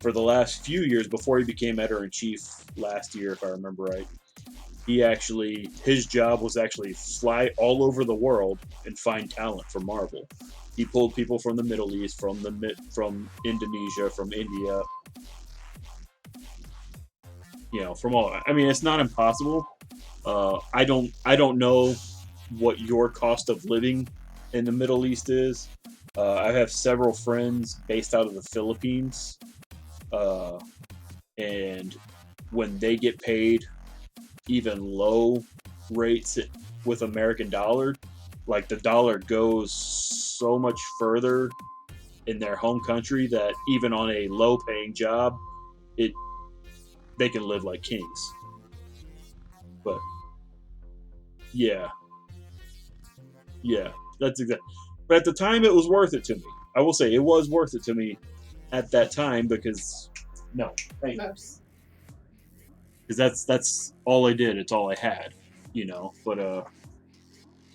for the last few years before he became editor in chief last year, if I remember right, his job was actually fly all over the world and find talent for Marvel. He pulled people from the Middle East, from Indonesia, from India, from all. I mean, it's not impossible. I don't know what your cost of living in the Middle East is. I have several friends based out of the Philippines, and when they get paid even low rates with American dollar, like the dollar goes so much further in their home country that even on a low paying job, it they can live like kings. But yeah, yeah, that's exactly. But at the time, it was worth it to me. I will say it was worth it to me at that time because no, thank you. Because that's all I did. It's all I had, But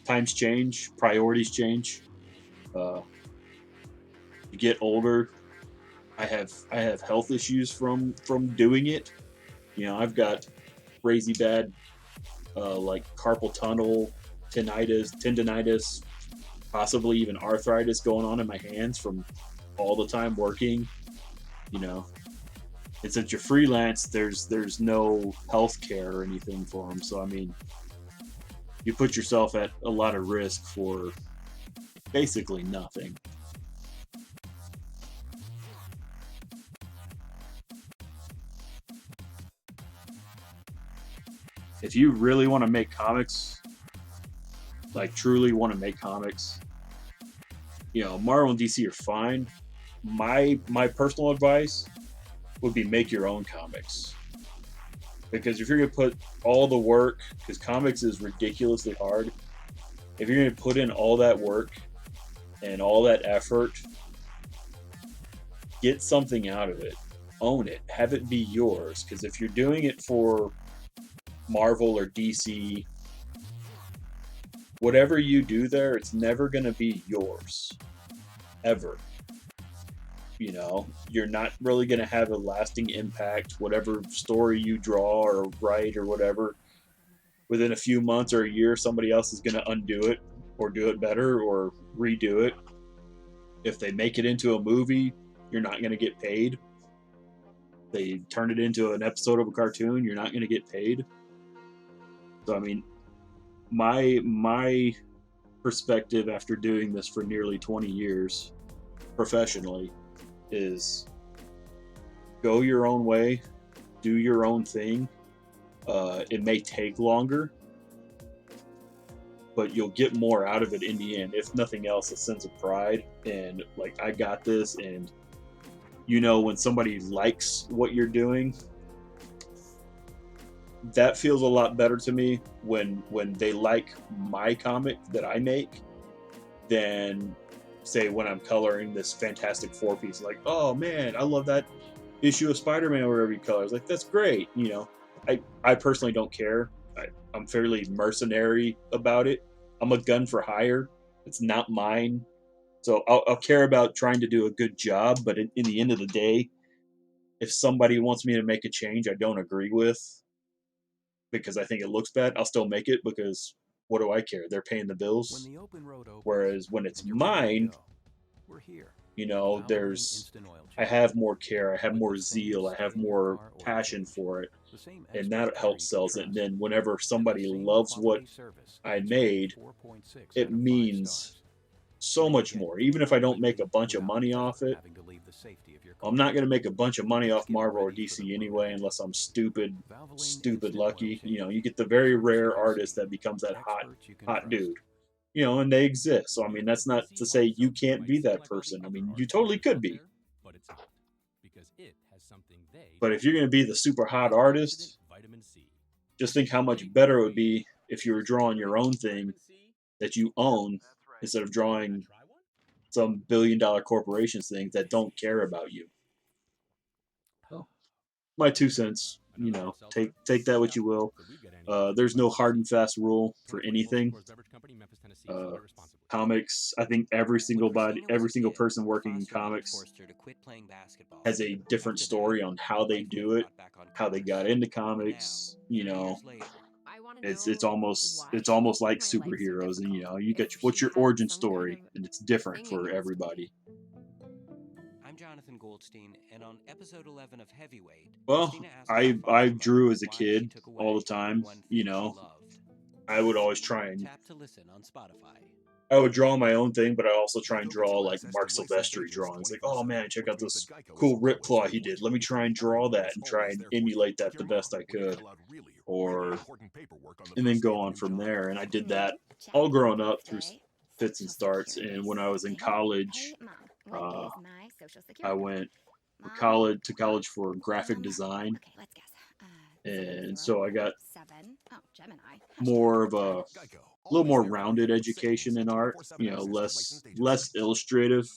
times change, priorities change. Uh, you get older. I have health issues from doing it. I've got crazy bad like carpal tunnel, tendonitis, possibly even arthritis going on in my hands from all the time working. You know, and since you're freelance, there's no health care or anything for them. So I mean, you put yourself at a lot of risk for basically nothing. If you really want to make comics, like truly want to make comics, Marvel and DC are fine. My personal advice would be make your own comics. Because if you're gonna put all the work, because comics is ridiculously hard, if you're gonna put in all that work and all that effort, get something out of it. Own it. Have it be yours. Because if you're doing it for Marvel or DC, whatever you do there, it's never gonna be yours. Ever. You're not really going to have a lasting impact. Whatever story you draw or write or whatever, within a few months or a year, somebody else is going to undo it or do it better or redo it. If they make it into a movie, you're not going to get paid. They turn it into an episode of a cartoon, you're not going to get paid. So I mean, my perspective after doing this for nearly 20 years professionally is go your own way, do your own thing. It may take longer, but you'll get more out of it in the end. If nothing else, a sense of pride and like, I got this. And when somebody likes what you're doing, that feels a lot better to me when they like my comic that I make than say when I'm coloring this Fantastic Four piece. Like, oh man, I love that issue of Spider-Man where every color. It's like, that's great. I personally don't care. I'm fairly mercenary about it. I'm a gun for hire. It's not mine. So I'll care about trying to do a good job. But in the end of the day, if somebody wants me to make a change I don't agree with because I think it looks bad, I'll still make it because what do I care? They're paying the bills. Whereas when it's mine, we're here. I have more care, I have more zeal, I have more passion for it, and that helps sells it. And then whenever somebody loves what I made, it means so much more. Even if I don't make a bunch of money off it, I'm not going to make a bunch of money off Marvel or DC anyway, unless I'm stupid lucky. You get the very rare artist that becomes that hot dude. and they exist. So I mean, that's not to say you can't be that person. I mean, you totally could be. But it's not, because it has something they But if you're going to be the super hot artist, vitamin C. just think how much better it would be if you were drawing your own thing that you own instead of drawing some billion-dollar corporations things that don't care about you. So, my 2 cents. Take that what you will. There's no hard and fast rule for anything. Comics. I think every single person working in comics has a different story on how they do it, how they got into comics. It's almost like superheroes, and you get what's your origin story, and it's different for everybody. I'm Jonathan Goldstein, and on episode 11 of Heavyweight, Well, Christina asks I her I foster drew mother as a why kid she took away all the time. one thing she loved. I would always try and Tap to listen on Spotify. I would draw my own thing, but I also try and draw like Mark Silvestri drawings. Like, oh man, check out this cool rip claw he did. Let me try and draw that and try and emulate that the best I could. And then go on from there. And I did that all growing up through fits and starts. And when I was in college, I went to college for graphic design. And so I got more of a little more rounded education in art, less illustrative,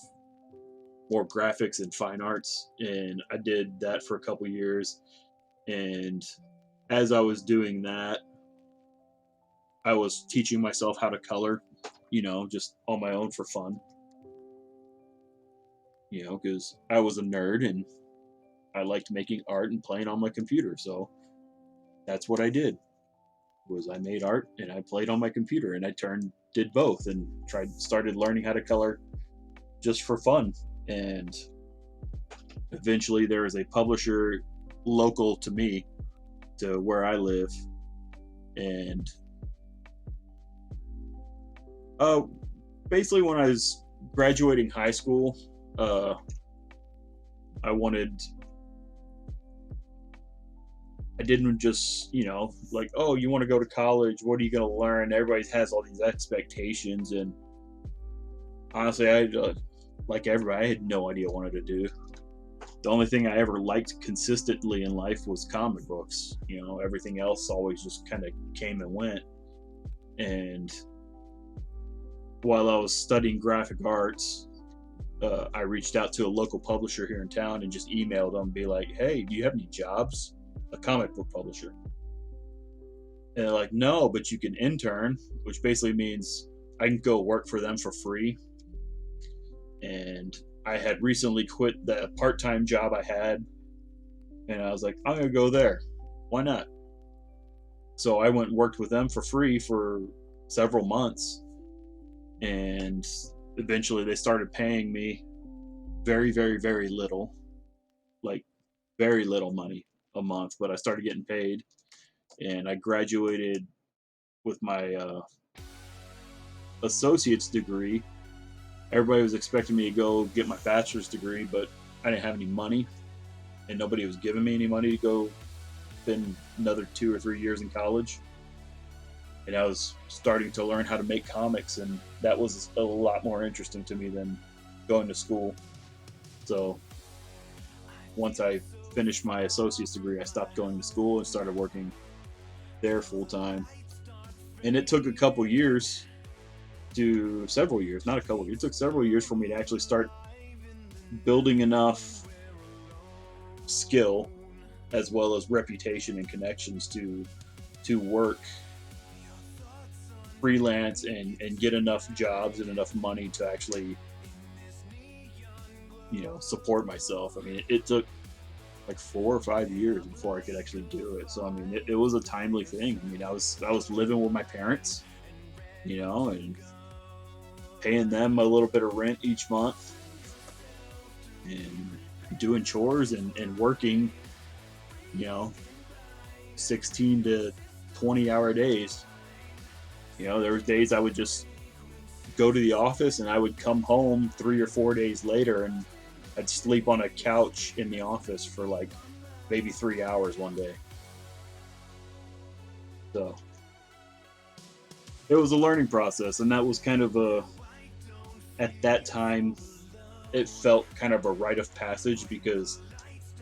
more graphics and fine arts. And I did that for a couple years. And as I was doing that, I was teaching myself how to color, just on my own for fun. Because I was a nerd and I liked making art and playing on my computer. So that's what I did. I made art and I played on my computer, and I did both and started learning how to color just for fun. And eventually there was a publisher local to me, to where I live, and basically when I was graduating high school, I didn't just, like, oh, you want to go to college? What are you going to learn? Everybody has all these expectations. And honestly, like everybody, I had no idea what I wanted to do. The only thing I ever liked consistently in life was comic books. Everything else always just kind of came and went. And while I was studying graphic arts, I reached out to a local publisher here in town and just emailed them, be like, hey, do you have any jobs? A comic book publisher. And they're like, no, but you can intern, which basically means I can go work for them for free. And I had recently quit the part-time job I had, and I was like, I'm gonna go there. Why not? So I went and worked with them for free for several months, and eventually they started paying me very, very, very little, like very little money a month, but I started getting paid, and I graduated with my associate's degree. Everybody was expecting me to go get my bachelor's degree, but I didn't have any money, and nobody was giving me any money to go spend another 2 or 3 years in college. And I was starting to learn how to make comics, and that was a lot more interesting to me than going to school. So once I finished my associate's degree, I stopped going to school and started working there full time. And it took several years, not a couple years, it took several years for me to actually start building enough skill as well as reputation and connections to work freelance and get enough jobs and enough money to actually support myself. I mean, it took like 4 or 5 years before I could actually do it. So I mean, it was a timely thing. I mean, I was living with my parents, and paying them a little bit of rent each month, and doing chores and working, 16 to 20-hour days. There were days I would just go to the office and I would come home 3 or 4 days later, and I'd sleep on a couch in the office for like maybe 3 hours one day. So it was a learning process, and that was kind of at that time, it felt kind of a rite of passage because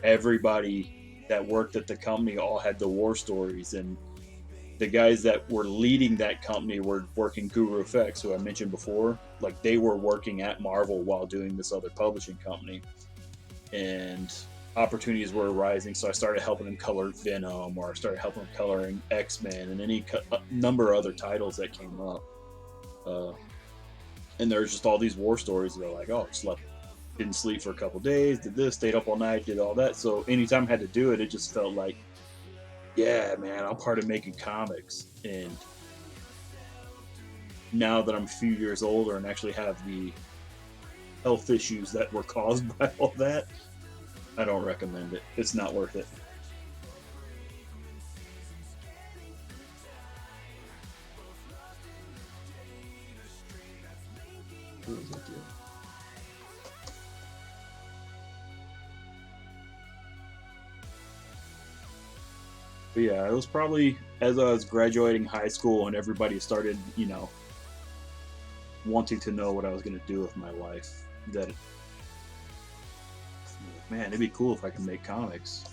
everybody that worked at the company all had the war stories, and the guys that were leading that company were working Guru Effects, who I mentioned before. Like, they were working at Marvel while doing this other publishing company, and opportunities were arising. So I started helping them color Venom, or I started helping them coloring X-Men, and any number of other titles that came up. And there's just all these war stories that are like, oh, didn't sleep for a couple days, did this, stayed up all night, did all that. So anytime I had to do it, it just felt like, yeah, man, I'm part of making comics. And now that I'm a few years older and actually have the health issues that were caused by all that, I don't recommend it. It's not worth it. But yeah, it was probably as I was graduating high school and everybody started, wanting to know what I was going to do with my life, that, man, it'd be cool if I could make comics.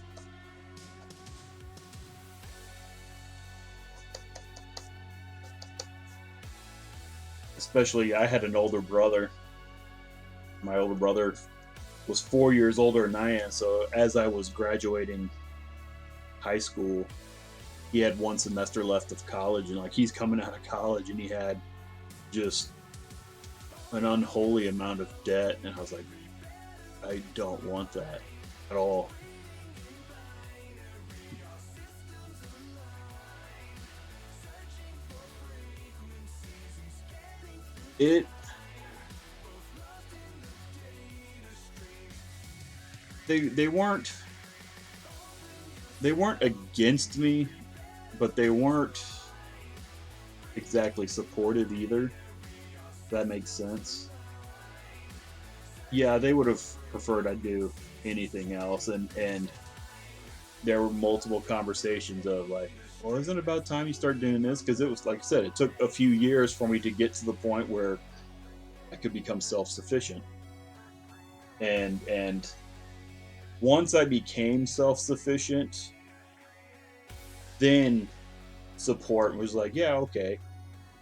Especially, I had an older brother. My older brother was 4 years older than I am, so as I was graduating high school, he had one semester left of college, and like, he's coming out of college and he had just an unholy amount of debt, and I was like, I don't want that at all. They weren't against me, but they weren't exactly supportive either. If that makes sense. Yeah, they would have preferred I do anything else, and there were multiple conversations of like, well, isn't it about time you start doing this? Because it was, like I said, it took a few years for me to get to the point where I could become self-sufficient. And once I became self-sufficient, then support was like, yeah, okay.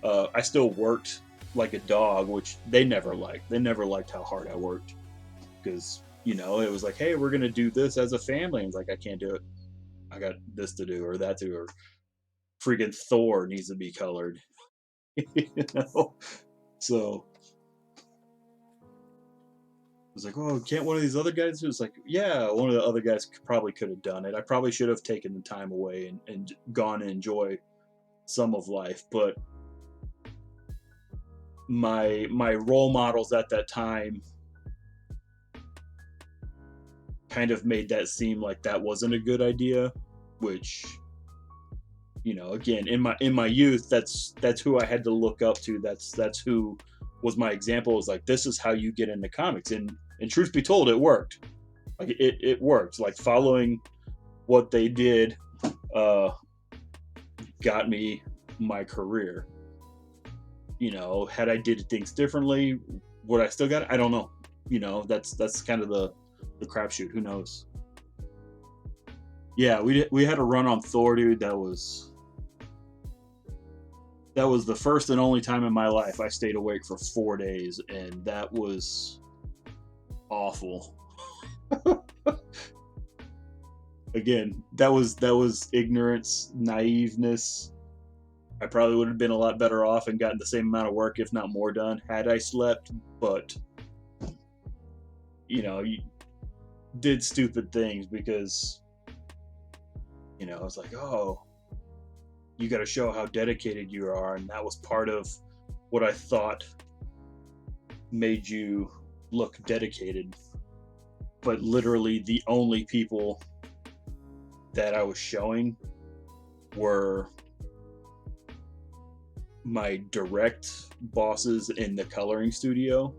I still worked like a dog, which they never liked. They never liked how hard I worked because, it was like, hey, we're going to do this as a family. And it's like, I can't do it. I got this to do or that to do, or freaking Thor needs to be colored. So I was like, oh, can't one of these other guys do it? It's like, yeah, one of the other guys probably could have done it. I probably should have taken the time away and gone and enjoy some of life. But my role models at that time kind of made that seem like that wasn't a good idea, which, again, in my youth, that's who I had to look up to. That's who was my example. It was like, this is how you get into comics, and truth be told, it worked. Like, it worked. Like, following what they did got me my career. Had I did things differently, would I still got it? I don't know. That's kind of the crapshoot. Who knows? Yeah, we had a run on Thor, dude. That was the first and only time in my life I stayed awake for 4 days, and that was awful. Again, that was ignorance, naiveness. I probably would have been a lot better off and gotten the same amount of work, if not more, done had I slept. But you did stupid things because I was like, oh, you got to show how dedicated you are, and that was part of what I thought made you look dedicated. But literally, the only people that I was showing were my direct bosses in the coloring studio,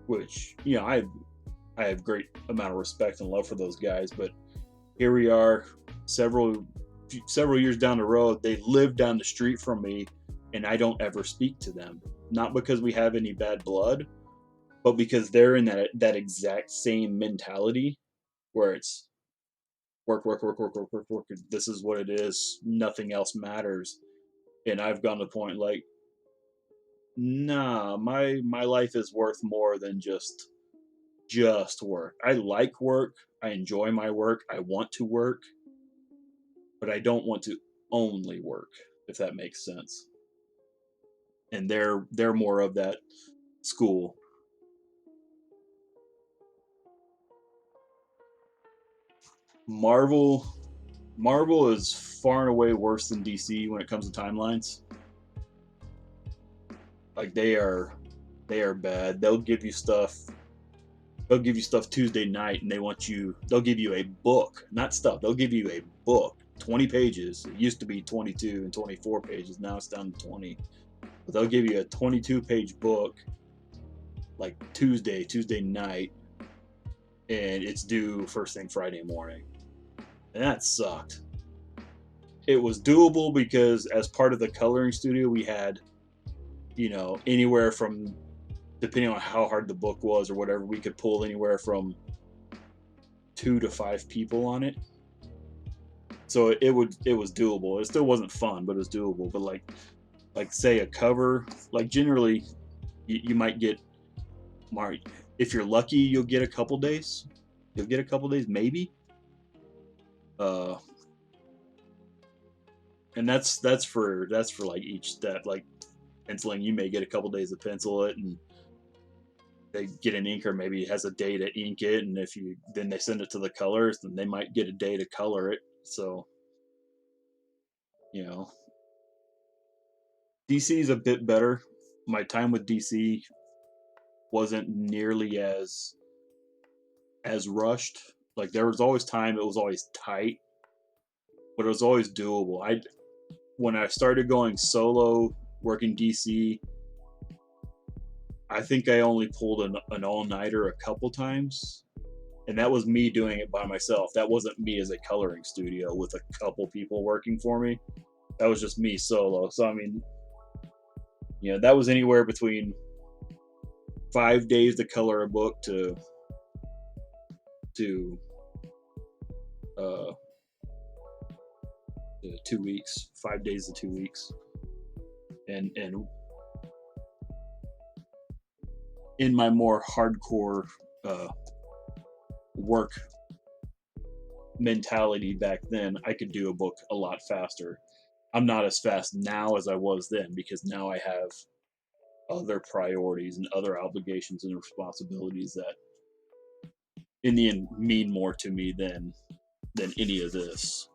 which I have great amount of respect and love for those guys. But here we are, several several years down the road, they live down the street from me, and I don't ever speak to them. Not because we have any bad blood, but because they're in that exact same mentality where it's work, work, work, work, work, work, work. This is what it is. Nothing else matters. And I've gone to the point like, nah, my life is worth more than just work. I like work. I enjoy my work. I want to work, but I don't want to only work, if that makes sense. And they're more of that school. Marvel is far and away worse than DC when it comes to timelines. Like they are bad. They'll give you stuff Tuesday night, and they'll give you a book, not stuff. They'll give you a book, 20 pages. It used to be 22 and 24 pages. Now it's down to 20. But they'll give you a 22-page book like Tuesday night, and it's due first thing Friday morning. And that sucked. It was doable because as part of the coloring studio, we had, anywhere from, depending on how hard the book was or whatever, we could pull anywhere from 2 to 5 people on it. So it was doable. It still wasn't fun, but it was doable. But like say a cover, like generally you might get, if you're lucky, you'll get a couple days. You'll get a couple days, maybe. And that's for like each step. Like penciling, you may get a couple days to pencil it, and they get an inker, maybe has a day to ink it, and then they send it to the colors, then they might get a day to color it. So, DC is a bit better. My time with DC wasn't nearly as rushed. Like there was always time, it was always tight, but it was always doable. When I started going solo working DC, I think I only pulled an all-nighter a couple times, and that was me doing it by myself. That wasn't me as a coloring studio with a couple people working for me. That was just me solo. So I mean, that was anywhere between 5 days to color a book to 2 weeks, 5 days to 2 weeks, and in my more hardcore work mentality back then, I could do a book a lot faster. I'm not as fast now as I was then, because now I have other priorities and other obligations and responsibilities that in the end mean more to me than any of this.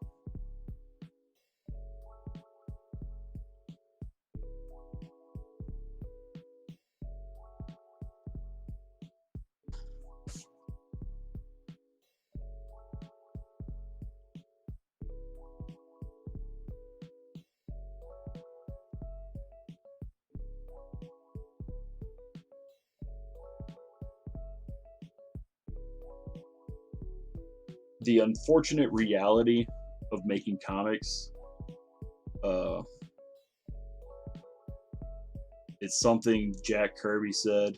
The unfortunate reality of making comics, it's something Jack Kirby said.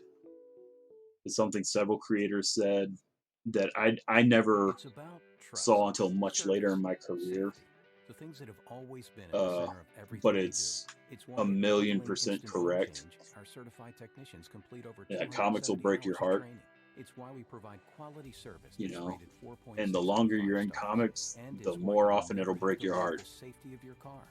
It's something several creators said that I never saw until much later in my career. The things that have always been at the center of everything But we it's do. It's why 1,000,000% correct. Our certified technicians complete over Yeah, comics will break your heart. It's why we provide quality service. And the longer you're in comics, the more often it'll break your heart. The safety of your car.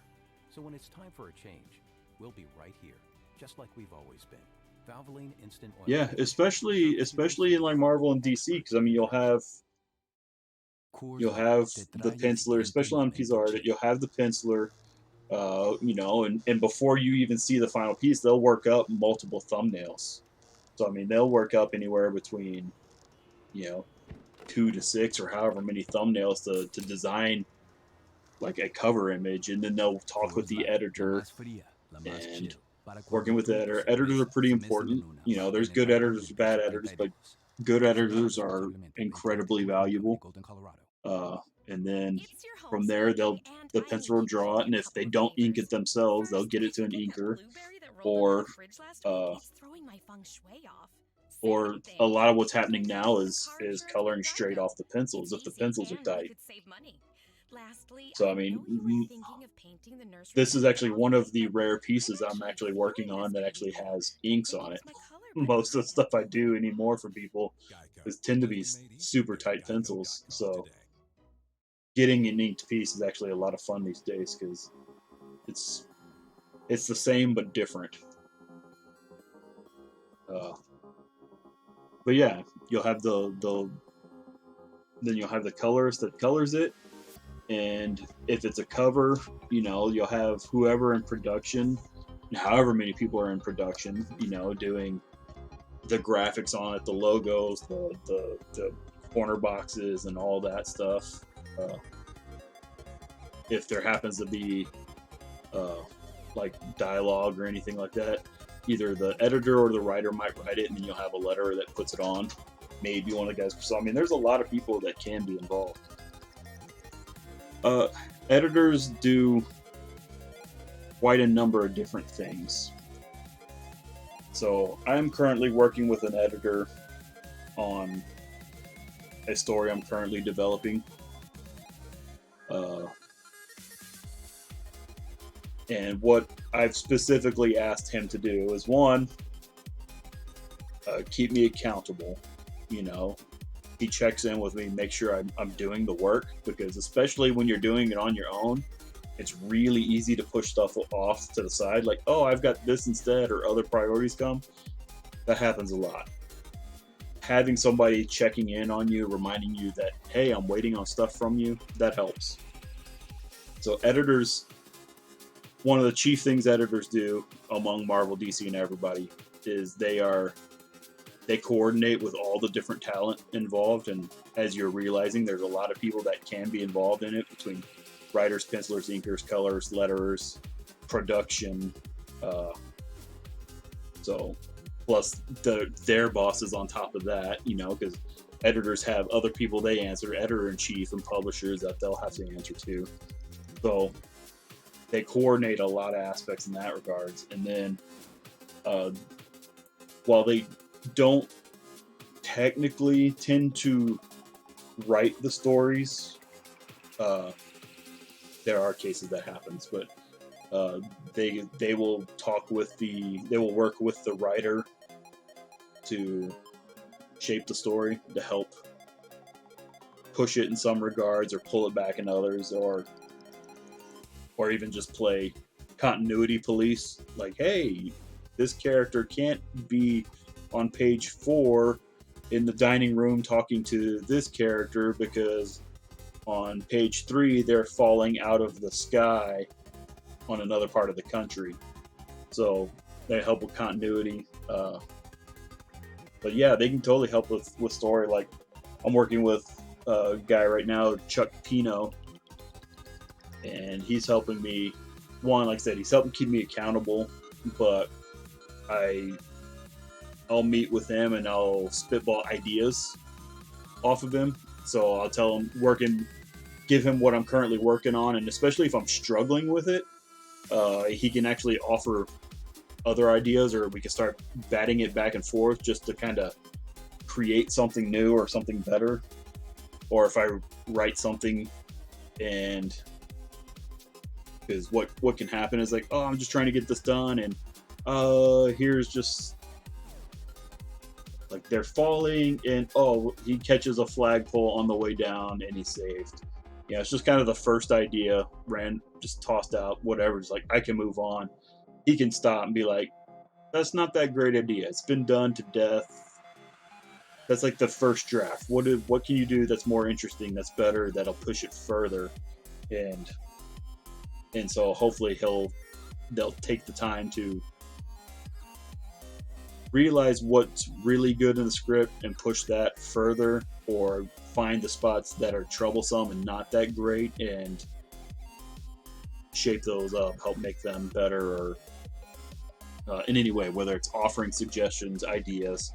So when it's time for a change, we'll be right here, just like we've always been. Valvoline Instant Oil. Yeah, especially in like Marvel and DC, because I mean you'll have the penciler, especially on piece of art. You'll have the penciler, and before you even see the final piece, they'll work up multiple thumbnails. So I mean, they'll work up anywhere between, 2 to 6 or however many thumbnails to design like a cover image, and then they'll talk with the editor. And working with the editor, editors are pretty important. There's good editors, bad editors, but good editors are incredibly valuable. and then from there the pencil will draw it, and if they don't ink it themselves, they'll get it to an inker, or or a lot of what's happening now is coloring straight off the pencils if the pencils are tight. So I mean, this is actually one of the rare pieces I'm actually working on that actually has inks on it. Most of the stuff I do anymore for people tend to be super tight pencils, so getting an inked piece is actually a lot of fun these days because it's the same but different. But yeah, you'll have then you'll have the colorist that colors it, and if it's a cover, you'll have whoever in production, however many people are in production, doing the graphics on it, the logos, the corner boxes, and all that stuff. If there happens to be like dialogue or anything like that, either the editor or the writer might write it, and then you'll have a letterer that puts it on. Maybe one of the guys. So I mean, there's a lot of people that can be involved. Editors do quite a number of different things. So I'm currently working with an editor on a story I'm currently developing. And what I've specifically asked him to do is, one, keep me accountable. He checks in with me, make sure I'm doing the work, because especially when you're doing it on your own, it's really easy to push stuff off to the side, like, oh, I've got this instead, or other priorities come. That happens a lot. Having somebody checking in on you, reminding you that, hey, I'm waiting on stuff from you, that helps. So editors, one of the chief things editors do among Marvel, DC, and everybody is they coordinate with all the different talent involved, and as you're realizing, there's a lot of people that can be involved in it, between writers, pencilers, inkers, colors, letterers, production, so plus their bosses on top of that, because editors have other people they answer, editor-in-chief and publishers that they'll have to answer to. So they coordinate a lot of aspects in that regards. And then while they don't technically tend to write the stories, there are cases that happens, but they will work with the writer to shape the story, to help push it in some regards or pull it back in others, or even just play continuity police, like, hey, this character can't be on page 4 in the dining room talking to this character because on page 3 they're falling out of the sky on another part of the country. So they help with continuity. But yeah, they can totally help with story. Like, I'm working with a guy right now, Chuck Pino, and he's helping me. One, like I said, he's helping keep me accountable, but I'll meet with him and I'll spitball ideas off of him. So I'll tell him, give him what I'm currently working on, and especially if I'm struggling with it, he can actually offer other ideas, or we can start batting it back and forth just to kind of create something new or something better. Or if I write something, and because what can happen is like, oh, I'm just trying to get this done, and here's just like they're falling, and oh, he catches a flagpole on the way down and he's saved. Yeah, it's just kind of the first idea, just tossed out, whatever. It's like, I can move on. He can stop and be like, that's not that great idea. It's been done to death. That's like the first draft. What can you do that's more interesting, that's better, that'll push it further? And so hopefully they'll take the time to realize what's really good in the script and push that further, or find the spots that are troublesome and not that great and shape those up, help make them better, or in any way, whether it's offering suggestions, ideas,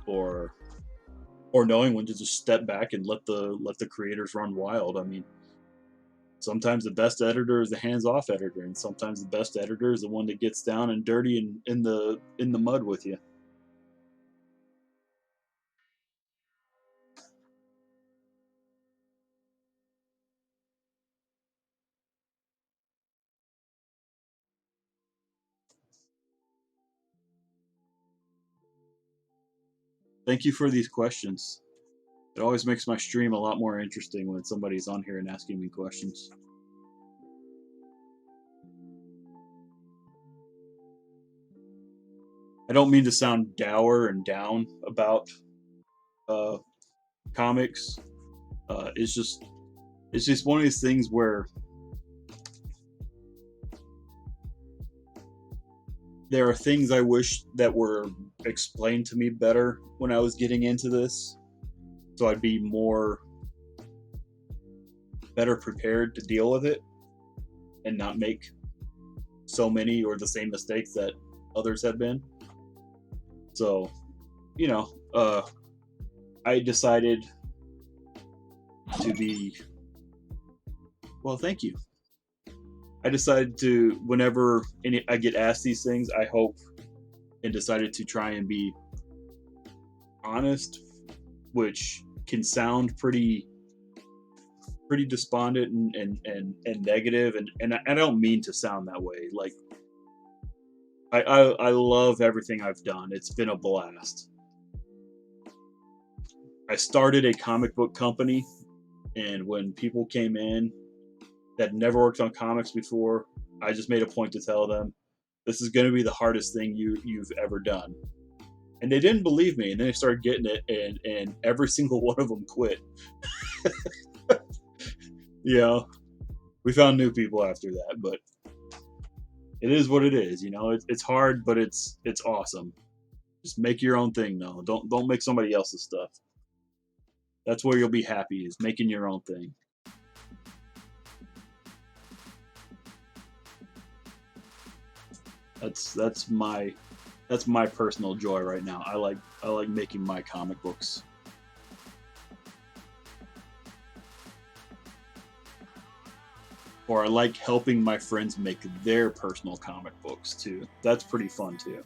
or or knowing when to just step back and let the creators run wild. I mean, sometimes the best editor is the hands-off editor, and sometimes the best editor is the one that gets down and dirty and in the mud with you. Thank you for these questions. It always makes my stream a lot more interesting when somebody's on here and asking me questions. I don't mean to sound dour and down about comics. It's just one of these things where there are things I wish that were explained to me better when I was getting into this, so I'd be better prepared to deal with it and not make so many or the same mistakes that others have been. So, I decided to be, well, thank you. I decided to, whenever I get asked these things, I hope, and decided to try and be honest, which can sound pretty despondent and negative, and I don't mean to sound that way. Like, I love everything I've done. It's been a blast. I started a comic book company, and when people came in that never worked on comics before, I just made a point to tell them, this is going to be the hardest thing you've ever done. And they didn't believe me, and then they started getting it, and every single one of them quit. We found new people after that, but it is what it is. It's hard, but it's awesome. Just make your own thing, though. Don't make somebody else's stuff. That's where you'll be happy, is making your own thing. That's my personal joy right now. I like making my comic books. Or I like helping my friends make their personal comic books too. That's pretty fun too.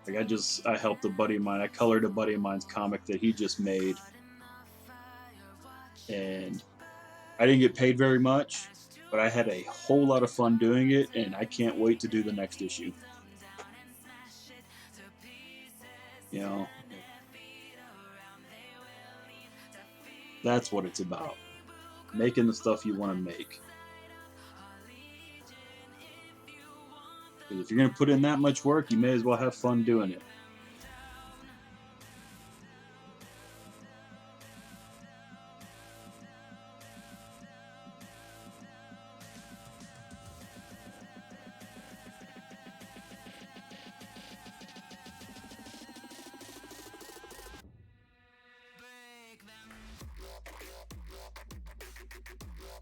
Like I helped a buddy of mine. I colored a buddy of mine's comic that he just made, and I didn't get paid very much, but I had a whole lot of fun doing it, and I can't wait to do the next issue. That's what it's about. Making the stuff you want to make. Because if you're going to put in that much work, you may as well have fun doing it.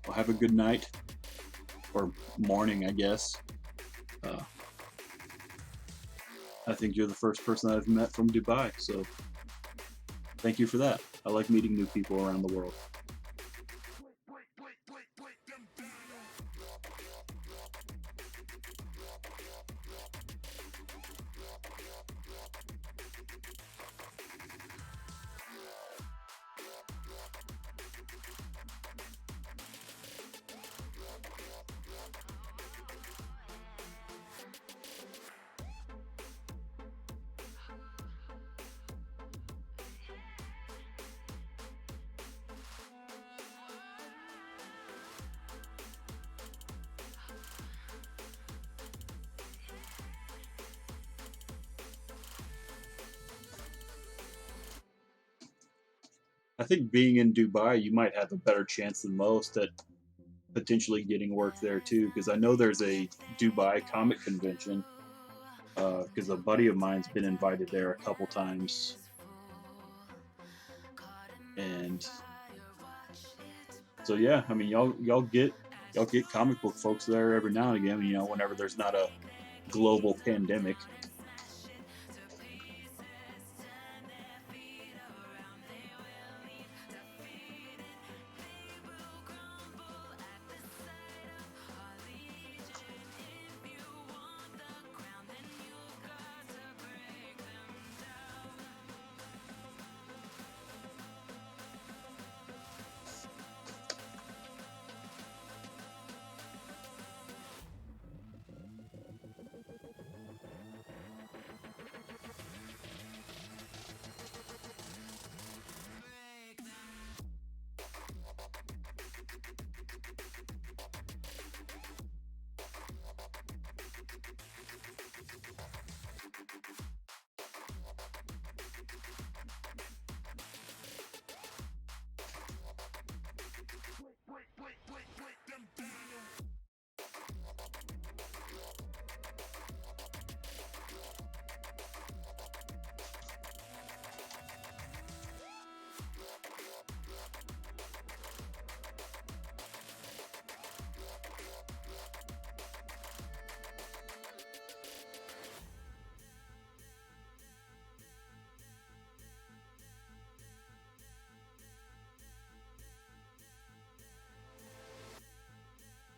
Well, have a good night. Or morning, I guess. I think you're the first person I've met from Dubai, so thank you for that. I like meeting new people around the world. I think being in Dubai, you might have a better chance than most at potentially getting work there too, because I know there's a Dubai comic convention. Because a buddy of mine's been invited there a couple times, and so yeah, I mean, y'all get comic book folks there every now and again. Whenever there's not a global pandemic.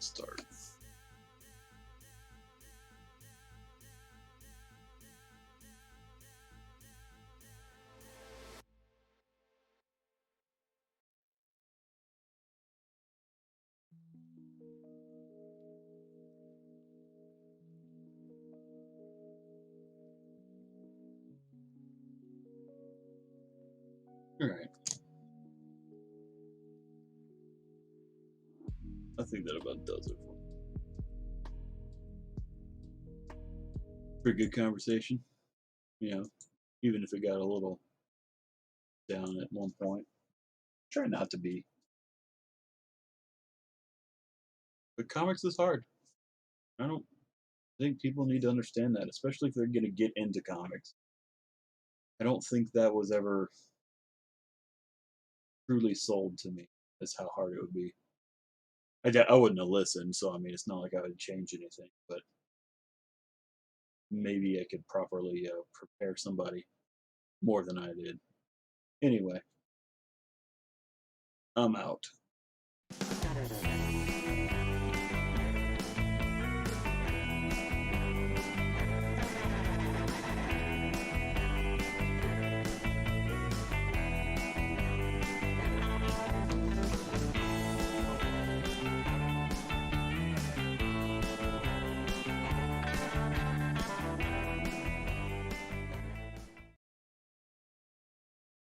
Start. All right. I think that about does it for me. Pretty good conversation. You know, even if it got a little down at one point. Try not to be. But comics is hard. I don't think people need to understand that, especially if they're going to get into comics. I don't think that was ever truly sold to me as how hard it would be. I wouldn't have listened, so I mean, it's not like I would change anything, but maybe I could properly prepare somebody more than I did. Anyway, I'm out.